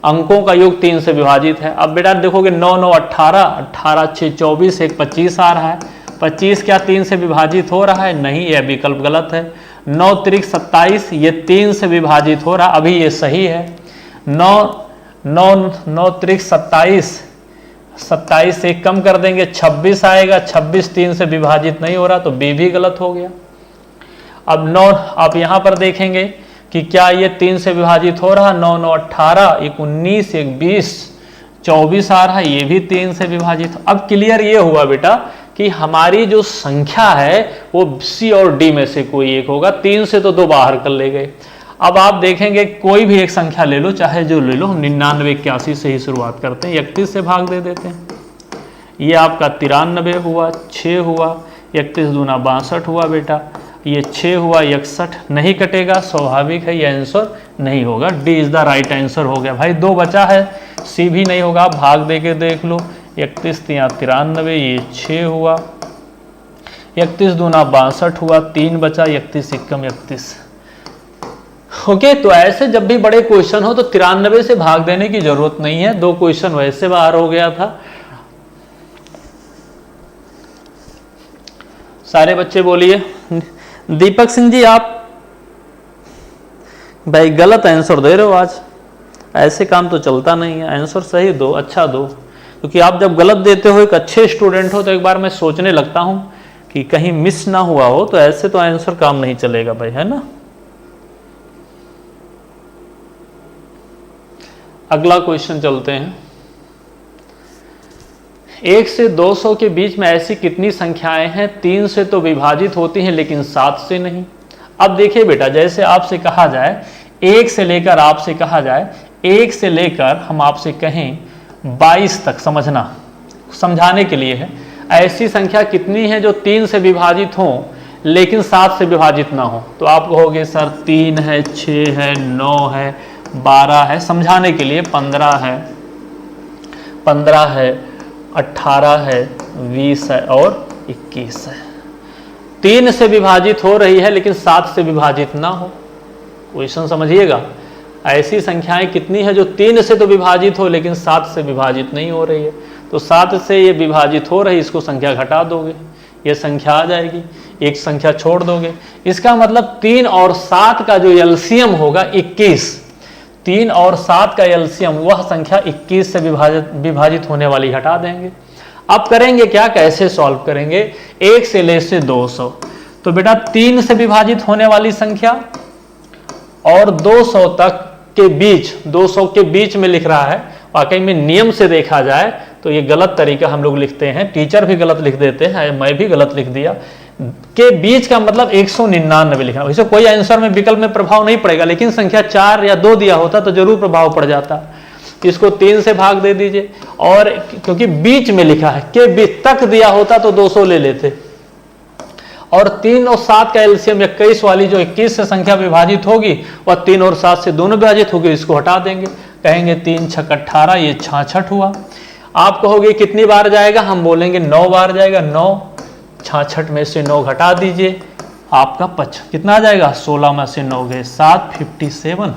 अंकों का योग 3 से विभाजित है। अब बेटा देखोगे 9 9 18, 18 6 24, 1 25 आ रहा है, 25 क्या 3 से विभाजित हो रहा है? नहीं, यह विकल्प गलत है। 9 त्रिक 27, ये 3 से विभाजित हो रहा, अभी ये सही है। 9 त्रिक 27, 27 से कम कर देंगे 26 आएगा, 26 3 से विभाजित नहीं हो रहा, तो बी भी गलत हो गया। अब 9 आप यहां पर देखेंगे कि क्या ये 3 से विभाजित हो रहा, 9 9 18, 1 19, 1 20, 24 आ रहा है, ये भी 3 से विभाजित। अब क्लियर ये हुआ बेटा कि हमारी जो संख्या है वो सी और डी में से कोई एक होगा, 3 से तो 2 बाहर कर ले गए। अब आप देखेंगे कोई भी एक संख्या ले लो, चाहे जो ले लो, 99 81 से ही शुरुआत करते हैं, 31 से भाग दे देते हैं। ये आपका 93 हुआ, 6 हुआ, 31 दूना 62 हुआ बेटा, ये 6 हुआ 61, नहीं कटेगा, स्वाभाविक है ये आंसर नहीं होगा, D is the right answer हो गया। भाई 2 बचा है, सी भी नहीं होगा, भाग दे के देख लो, 31 3 93, ये 6 हुआ, 31 दूना 62 हुआ, 3 बचा, 31 एकम 31। ओके, तो ऐसे जब भी बड़े क्वेश्चन हो तो 93 से भाग देने की जरूरत नहीं है, 2 क्वेश्चन वैसे बाहर हो गया था। सारे बच्चे बोलिए। दीपक सिंह जी आप भाई गलत आंसर दे रहे हो, आज ऐसे काम तो चलता नहीं है, आंसर सही दो, अच्छा दो, क्योंकि आप जब गलत देते हो, एक अच्छे स्टूडेंट हो, तो एक बार मैं सोचने लगता हूं कि कहीं मिस ना हुआ हो, तो ऐसे तो आंसर काम नहीं चलेगा भाई, है ना। अगला क्वेश्चन चलते हैं। 1 से 200 के बीच में ऐसी कितनी संख्याएं हैं 3 से तो विभाजित होती हैं लेकिन 7 से नहीं। अब देखिए बेटा, जैसे आपसे कहा जाए 1 से लेकर, आपसे कहा जाए 1 से लेकर हम आपसे कहें 22 तक, समझना, समझाने के लिए है, ऐसी संख्या कितनी है जो 3 से विभाजित हो लेकिन 7 से विभाजित ना हो। तो आप कहोगे सर 3 है, 6 है, 9 है, 12 है, समझाने के लिए 15 है, 18 है, 20 है और 21 है। 3 से विभाजित हो रही है लेकिन 7 से विभाजित ना हो। क्वेश्चन समझिएगा, ऐसी संख्याएं कितनी है जो 3 से तो विभाजित हो लेकिन 7 से विभाजित नहीं हो रही है। तो 7 से ये विभाजित हो रही, इसको संख्या घटा दोगे, ये संख्या आ जाएगी, एक संख्या छोड़ दोगे। इसका मतलब 3 और 7 का जो एलसीएम होगा 21, 3 और 7 का एलसीएम, वह संख्या 21 से विभाजित होने वाली हटा देंगे। अब करेंगे क्या, कैसे सॉल्व करेंगे, 1 से ले से 200। तो बेटा 3 से विभाजित होने वाली संख्या और 200 तक के बीच, 200 के बीच में लिख रहा है, वाकई में नियम से देखा जाए तो ये गलत तरीका हम लोग लिखते हैं, टीचर भी गलत लिख देते हैं, मैं भी गलत लिख दिया। के बीच का मतलब 199 लिखना, वैसे कोई आंसर में विकल्प में प्रभाव नहीं पड़ेगा, लेकिन संख्या 4 या 2 दिया होता तो जरूर प्रभाव पड़ जाता। इसको 3 से भाग दे दीजिए, और क्योंकि बीच में लिखा है, के बीच तक दिया होता तो 200 ले लेते, और 3 और 7 का एलसीएम 21 वाली जो 21 से संख्या विभाजित होगी वह 3 और 7 से दोनों विभाजित होगी, इसको हटा देंगे, कहेंगे 3 6 18, ये 66 हुआ। आप कहोगे कितनी बार जाएगा, हम बोलेंगे 9 बार जाएगा। 9, 66 में से 9 घटा दीजिए, आपका कितना आ जाएगा, 16 में से 9 गए 7, 57।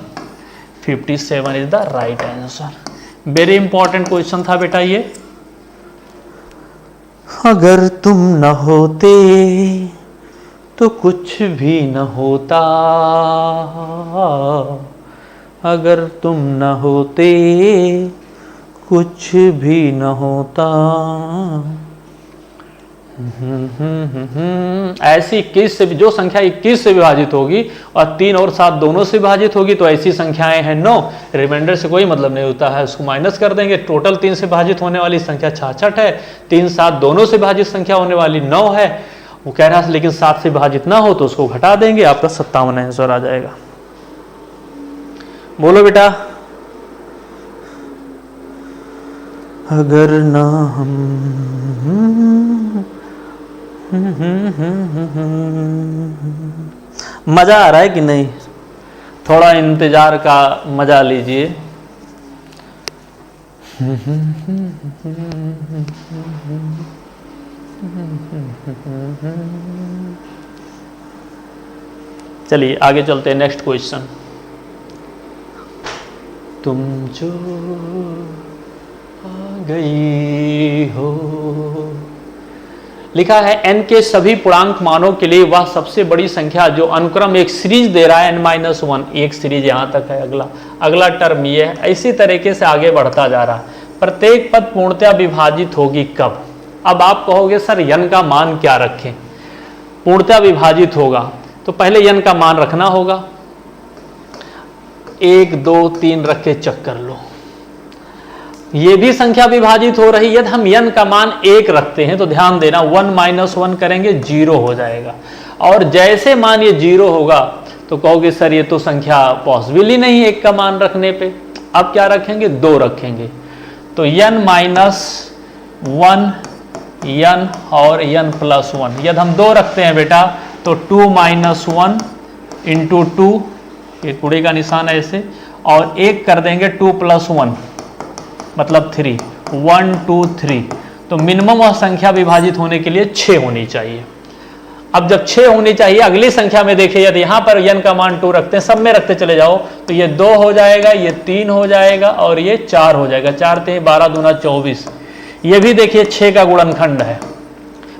57 is the right answer. Very important question था बेटा ये। अगर तुम न होते तो कुछ भी न होता, अगर तुम न होते कुछ भी न होता। ऐसी 21 से, जो संख्या 21 से विभाजित होगी और 3 और 7 दोनों से विभाजित होगी तो ऐसी संख्याएं हैं 9। रिमाइंडर से कोई मतलब नहीं होता है, उसको माइनस कर देंगे। टोटल 3 से विभाजित होने वाली संख्या 66 है, 3, 7 दोनों से विभाजित संख्या होने वाली 9 है। वो कह रहा है लेकिन 7 से विभाजित ना हो तो उसको घटा देंगे, आपका 57 आंसर आ जाएगा। बोलो बेटा। अगर ना हम मजा आ रहा है कि नहीं? थोड़ा इंतजार का मजा लीजिए। चलिए आगे चलते हैं, नेक्स्ट क्वेश्चन। तुम जो आ गई हो, लिखा है n के सभी पूर्णांक मानों के लिए वह सबसे बड़ी संख्या जो अनुक्रम एक सीरीज दे रहा है n-1, एक सीरीज यहां तक है। अगला टर्म ये है। इसी तरीके से आगे बढ़ता जा रहा है। प्रत्येक पद पूर्णतया विभाजित होगी कब? अब आप कहोगे सर n का मान क्या रखें? पूर्णतया विभाजित होगा तो पहले n का मान रखना होगा। 1, 2, 3 रख के चेक कर लो। ये भी संख्या विभाजित हो रही है। यदि हम n का मान 1 रखते हैं तो ध्यान देना 1 - 1 करेंगे 0 हो जाएगा। और जैसे मान ये 0 होगा तो कहोगे सर ये तो संख्या पॉसिबल ही नहीं 1 का मान रखने पे। अब क्या रखेंगे? 2 रखेंगे। तो n - 1 n और n + 1। यदि हम 2 रखते हैं बेटा तो 2 - 1 × 2, ये कुड़े का निशान है ऐसे, और 1 कर देंगे 2 + 1 मतलब 3, 1 2 3। तो मिनिमम वह संख्या विभाजित होने के लिए 6 होनी चाहिए। अब जब 6 होनी चाहिए, अगली संख्या में देखिए यदि यहां पर n का मान 2 रखते हैं, सब में रखते चले जाओ तो ये 2 हो जाएगा, ये 3 हो जाएगा और ये 4 हो जाएगा। 4 3 12 दूना 24। ये भी देखिए 6 का गुणनखंड है।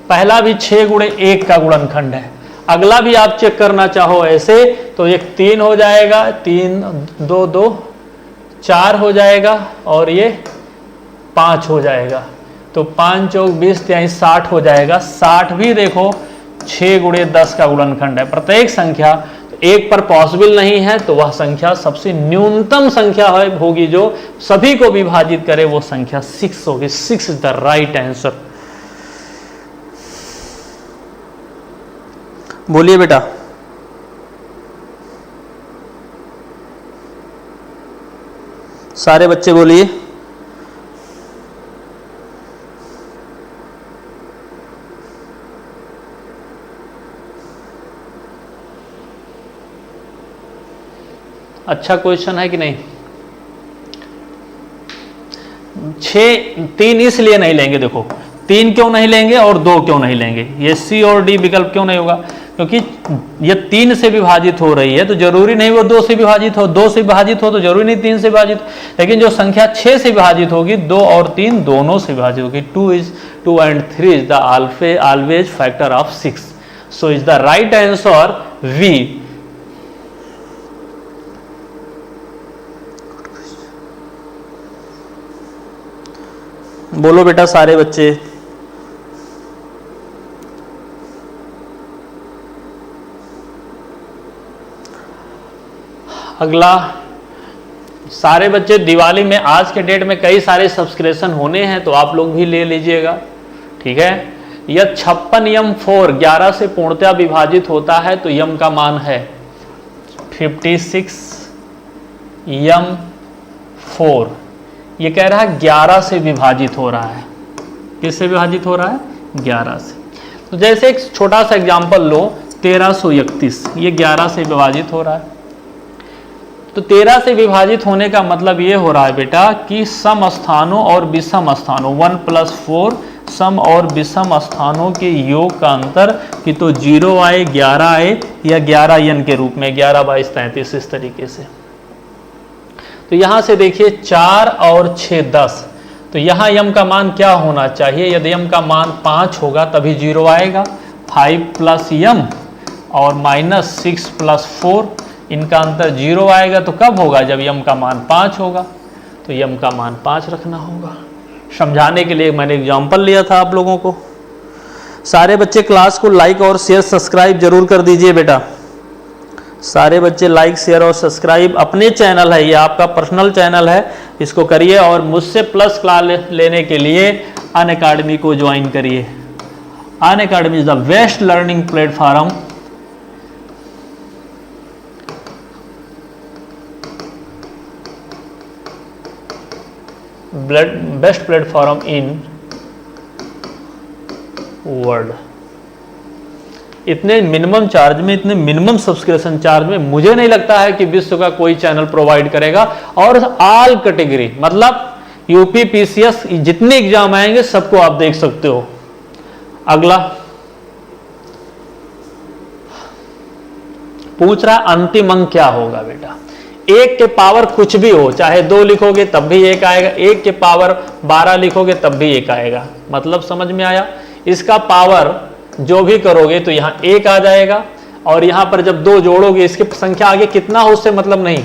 पहला भी 6 × 1 का गुणनखंड है। अगला भी आप चेक करना चाहो ऐसे तो एक 3 हो जाएगा, 3 2 2 4 हो जाएगा और ये 5 हो जाएगा। तो 5 चौक 20 23 60 हो जाएगा। 60 भी देखो 6 × 10 का गुणनखंड है। प्रत्येक संख्या एक पर पॉसिबल नहीं है तो वह संख्या सबसे न्यूनतम संख्या होगी जो सभी को विभाजित करे, वो संख्या 6 होगी। 6 इज द राइट आंसर। बोलिए बेटा। सारे बच्चे बोलिए। अच्छा क्वेश्चन है कि नहीं? 3 इसलिए नहीं लेंगे, देखो 3 क्यों नहीं लेंगे और 2 क्यों नहीं लेंगे? ये C और D विकल्प क्यों नहीं होगा? क्योंकि ये 3 से विभाजित हो रही है तो जरूरी नहीं वो 2 से विभाजित हो, 2 से विभाजित हो तो जरूरी नहीं 3 से विभाजित। लेकिन जो संख्या 6 से विभाजित होगी 2 और 3 दोनों से विभाजित होगी। 2 and 3 is the always factor of 6। So is the right answer V। बोलो बेटा सारे बच्चे। अगला, सारे बच्चे दिवाली में आज के डेट में कई सारे सब्सक्रिप्शन होने हैं तो आप लोग भी ले लीजिएगा, ठीक है। यह 56 यम 4 11 से पूर्णतया विभाजित होता है तो यम का मान है 56 यम 4। ये कह रहा है 11 से विभाजित हो रहा है। किससे विभाजित हो रहा है? 11 से। तो जैसे एक छोटा सा एग्जांपल लो, 1331, ये 11 से विभाजित हो रहा है। तो तो 13 से विभाजित होने का मतलब ये हो रहा है बेटा कि सम स्थानों और विषम स्थानों 1 + 4 सम और विषम स्थानों के योग का अंतर कि तो 0 आए 11 आए या 11 n के रूप में 11, 22, 33 इस तरीके से। तो यहां से देखिए 4 और 6 10, तो यहां यम का मान क्या होना चाहिए? यदि यम का मान 5 होगा तभी 0 आएगा। 5 + m और -6 + 4 इनका अंतर 0 आएगा। तो कब होगा? जब यम का मान 5 होगा। तो यम का मान 5 रखना होगा। समझाने के लिए मैंने एग्जाम्पल लिया था आप लोगों को। सारे बच्चे क्लास को लाइक और शेयर सब्सक्राइब जरूर कर दीजिए बेटा। सारे बच्चे लाइक शेयर और सब्सक्राइब, अपने चैनल है ये, आपका पर्सनल चैनल है, इसको करिए। और मुझसे प्लस क्लास लेने के लिए अनअकैडमी को ज्वाइन करिए। Unacademy is the best learning platform best platform in world. इतने मिनिमम चार्ज में, इतने मिनिमम सब्सक्रिप्शन चार्ज में मुझे नहीं लगता है कि विश्व का कोई चैनल प्रोवाइड करेगा। और ऑल कैटेगरी, मतलब यूपी पीसीएस जितने एग्जाम आएंगे सबको आप देख सकते हो। अगला पूछ रहा अंतिम अंक क्या होगा बेटा? 1 के पावर कुछ भी हो, चाहे 2 लिखोगे तब भी 1 आएगा, 1 के पावर 12 लिखोगे तब भी 1 आएगा। मतलब समझ में आया? इसका पावर जो भी करोगे तो यहाँ 1 आ जाएगा, और यहाँ पर जब 2 जोड़ोगे, इसकी संख्या आगे कितना हो उससे मतलब नहीं,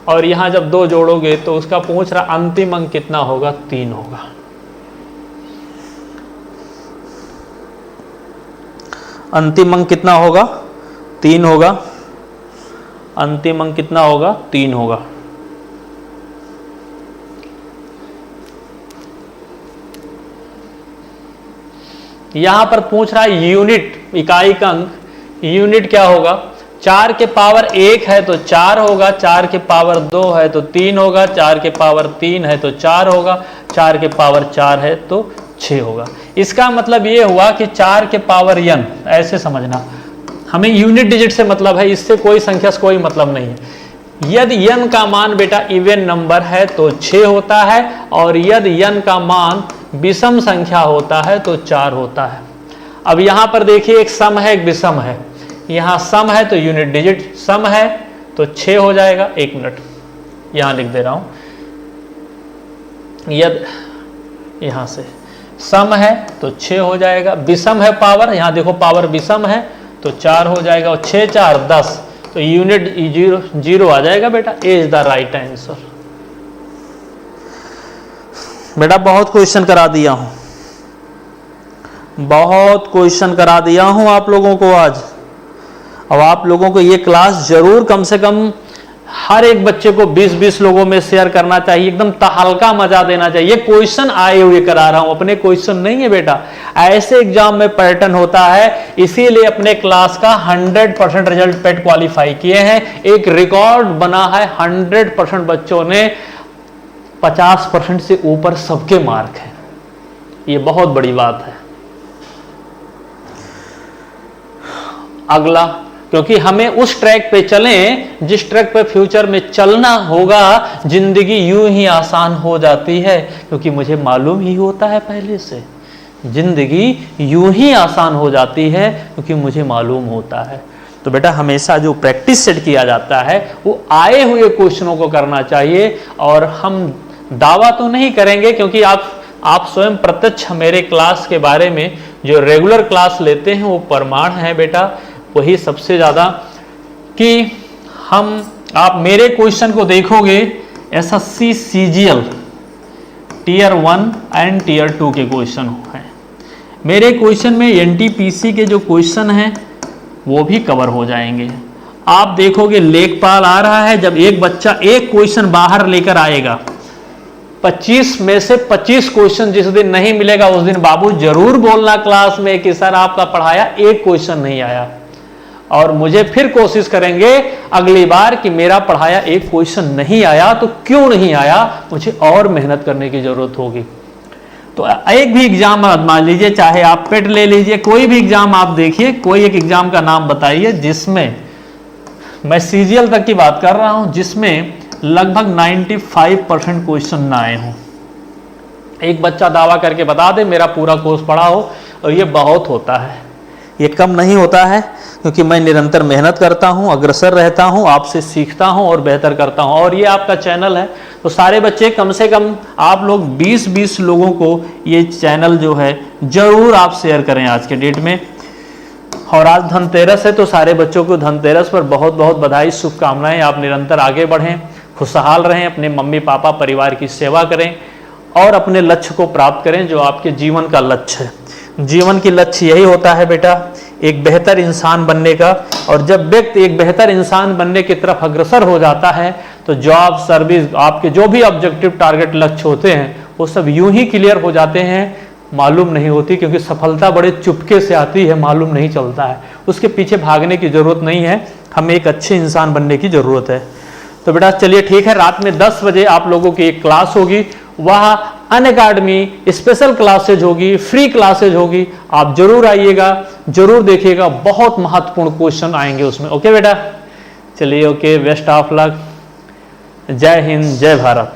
और यहाँ जब 2 जोड़ोगे तो उसका पूछ रहा अंतिम अंक कितना होगा? 3 होगा। अंतिम अंक कितना होगा? 3 होगा। अंतिम अंक कितना होगा? 3 होगा। यहां पर पूछ रहा है यूनिट, इकाई का अंक। यूनिट क्या होगा? 4 के पावर 1 है तो 4 होगा, 4 के पावर 2 है तो 3 होगा, 4 के पावर 3 है तो 4 होगा, 4 के पावर 4 है तो 6 होगा। इसका मतलब ये हुआ कि 4 के पावर n, ऐसे समझना, हमें यूनिट डिजिट से मतलब है, इससे कोई संख्या से कोई मतलब नहीं है। यदि n का मान बेटा इवन नंबर है तो 6 होता है, और यदि n का मान विषम संख्या होता है तो 4 होता है। अब यहां पर देखिए एक सम है एक विषम है। यहां सम है तो यूनिट डिजिट, सम है तो 6 हो जाएगा। 1 मिनट यहां लिख दे रहा हूं। यदि यहां से सम है तो 6 हो जाएगा, विषम है पावर, यहां देखो पावर विषम है तो 4 हो जाएगा, और 6 4 10, तो यूनिट 0 आ जाएगा बेटा। ए इज द राइट आंसर। बेटा बहुत क्वेश्चन करा दिया हूं, बहुत क्वेश्चन करा दिया हूं आप लोगों को आज। अब आप लोगों को ये क्लास जरूर कम से कम हर एक बच्चे को 20-20 लोगों में शेयर करना चाहिए, एकदम तहलका मजा देना चाहिए। ये क्वेश्चन आए हुए करा रहा हूं, अपने क्वेश्चन नहीं है बेटा। ऐसे एग्जाम में पैटर्न होता है, इसीलिए अपने क्लास का 100% रिजल्ट पेट क्वालिफाई किए हैं। एक रिकॉर्ड बना है, 100% बच्चों ने 50% से ऊपर सबके मार्क हैं। ये बहुत बड़ी बात है। अगला, क्योंकि हमें उस ट्रैक पे चलें जिस ट्रैक पे फ्यूचर में चलना होगा। जिंदगी यूं ही आसान हो जाती है, क्योंकि मुझे मालूम ही होता है पहले से। जिंदगी यूं ही आसान हो जाती है क्योंकि मुझे मालूम होता है। तो बेटा हमेशा जो प्रैक्टिस सेट किया जाता है वो आए हुए क्वेश्चनों को करना चाहिए। और हम दावा तो नहीं करेंगे, क्योंकि आप स्वयं प्रत्यक्ष मेरे क्लास के बारे में जो रेगुलर क्लास लेते हैं वो प्रमाण है बेटा, वही सबसे ज़्यादा। कि आप मेरे क्वेश्चन को देखोगे, SSC CGL tier 1 and tier 2 के क्वेश्चन हैं। मेरे क्वेश्चन में एनटीपीसी के जो क्वेश्चन हैं वो भी कवर हो जाएंगे। आप देखोगे लेखपाल आ रहा है, जब एक बच्चा एक क्वेश्चन बाहर लेकर आएगा, 25 में से 25 क्वेश्चन जिस दिन नहीं मिलेगा उस दिन बाबू जरूर बोलना क्लास में कि सर आपका पढ़ाया एक क्वेश्चन नहीं आया। और मुझे फिर कोशिश करेंगे अगली बार कि मेरा पढ़ाया एक क्वेश्चन नहीं आया तो क्यों नहीं आया, मुझे और मेहनत करने की जरूरत होगी। तो एक भी एग्जाम मान लीजिए, चाहे आप पेट ले लीजिए, कोई भी एग्जाम आप देखिए, कोई एक एग्जाम का नाम बताइए जिसमें मैं सीजीएल तक की बात कर रहा हूं जिसमें लगभग 95% क्वेश्चन ना आए हों। एक बच्चा दावा करके बता दे मेरा पूरा कोर्स पढ़ा हो, और ये बहुत होता है, ये कम नहीं होता है, क्योंकि मैं निरंतर मेहनत करता हूं, अग्रसर रहता हूं, आपसे सीखता हूं और बेहतर करता हूं। और ये आपका चैनल है, तो सारे बच्चे कम से कम आप लोग 20-20 लोगों को ये चैनल जो है जरूर आप शेयर करें आज के डेट में। और आज धनतेरस है, तो सारे बच्चों को धनतेरस पर बहुत बहुत बधाई, शुभकामनाएं। आप निरंतर आगे बढ़ें, खुशहाल रहें, अपने मम्मी पापा परिवार की सेवा करें और अपने लक्ष्य को प्राप्त करें जो आपके जीवन का लक्ष्य है। जीवन की लक्ष्य यही होता है बेटा, एक बेहतर इंसान बनने का। और जब व्यक्ति एक बेहतर इंसान बनने की तरफ अग्रसर हो जाता है तो जॉब, सर्विस, आपके जो भी ऑब्जेक्टिव टारगेट लक्ष्य होते हैं वो सब यूं ही क्लियर हो जाते हैं, मालूम नहीं होती, क्योंकि सफलता बड़े चुपके से आती है, मालूम नहीं चलता है। उसके पीछे भागने की जरूरत नहीं है, हमें एक अच्छे इंसान बनने की जरूरत है। तो बेटा चलिए ठीक है, रात में 10 बजे आप लोगों की एक क्लास होगी, वह अनअकैडमी स्पेशल क्लासेज होगी, फ्री क्लासेज होगी। आप जरूर आइएगा, जरूर देखिएगा, बहुत महत्वपूर्ण क्वेश्चन आएंगे उसमें। ओके बेटा, चलिए ओके, बेस्ट ऑफ लक, जय हिंद, जय भारत।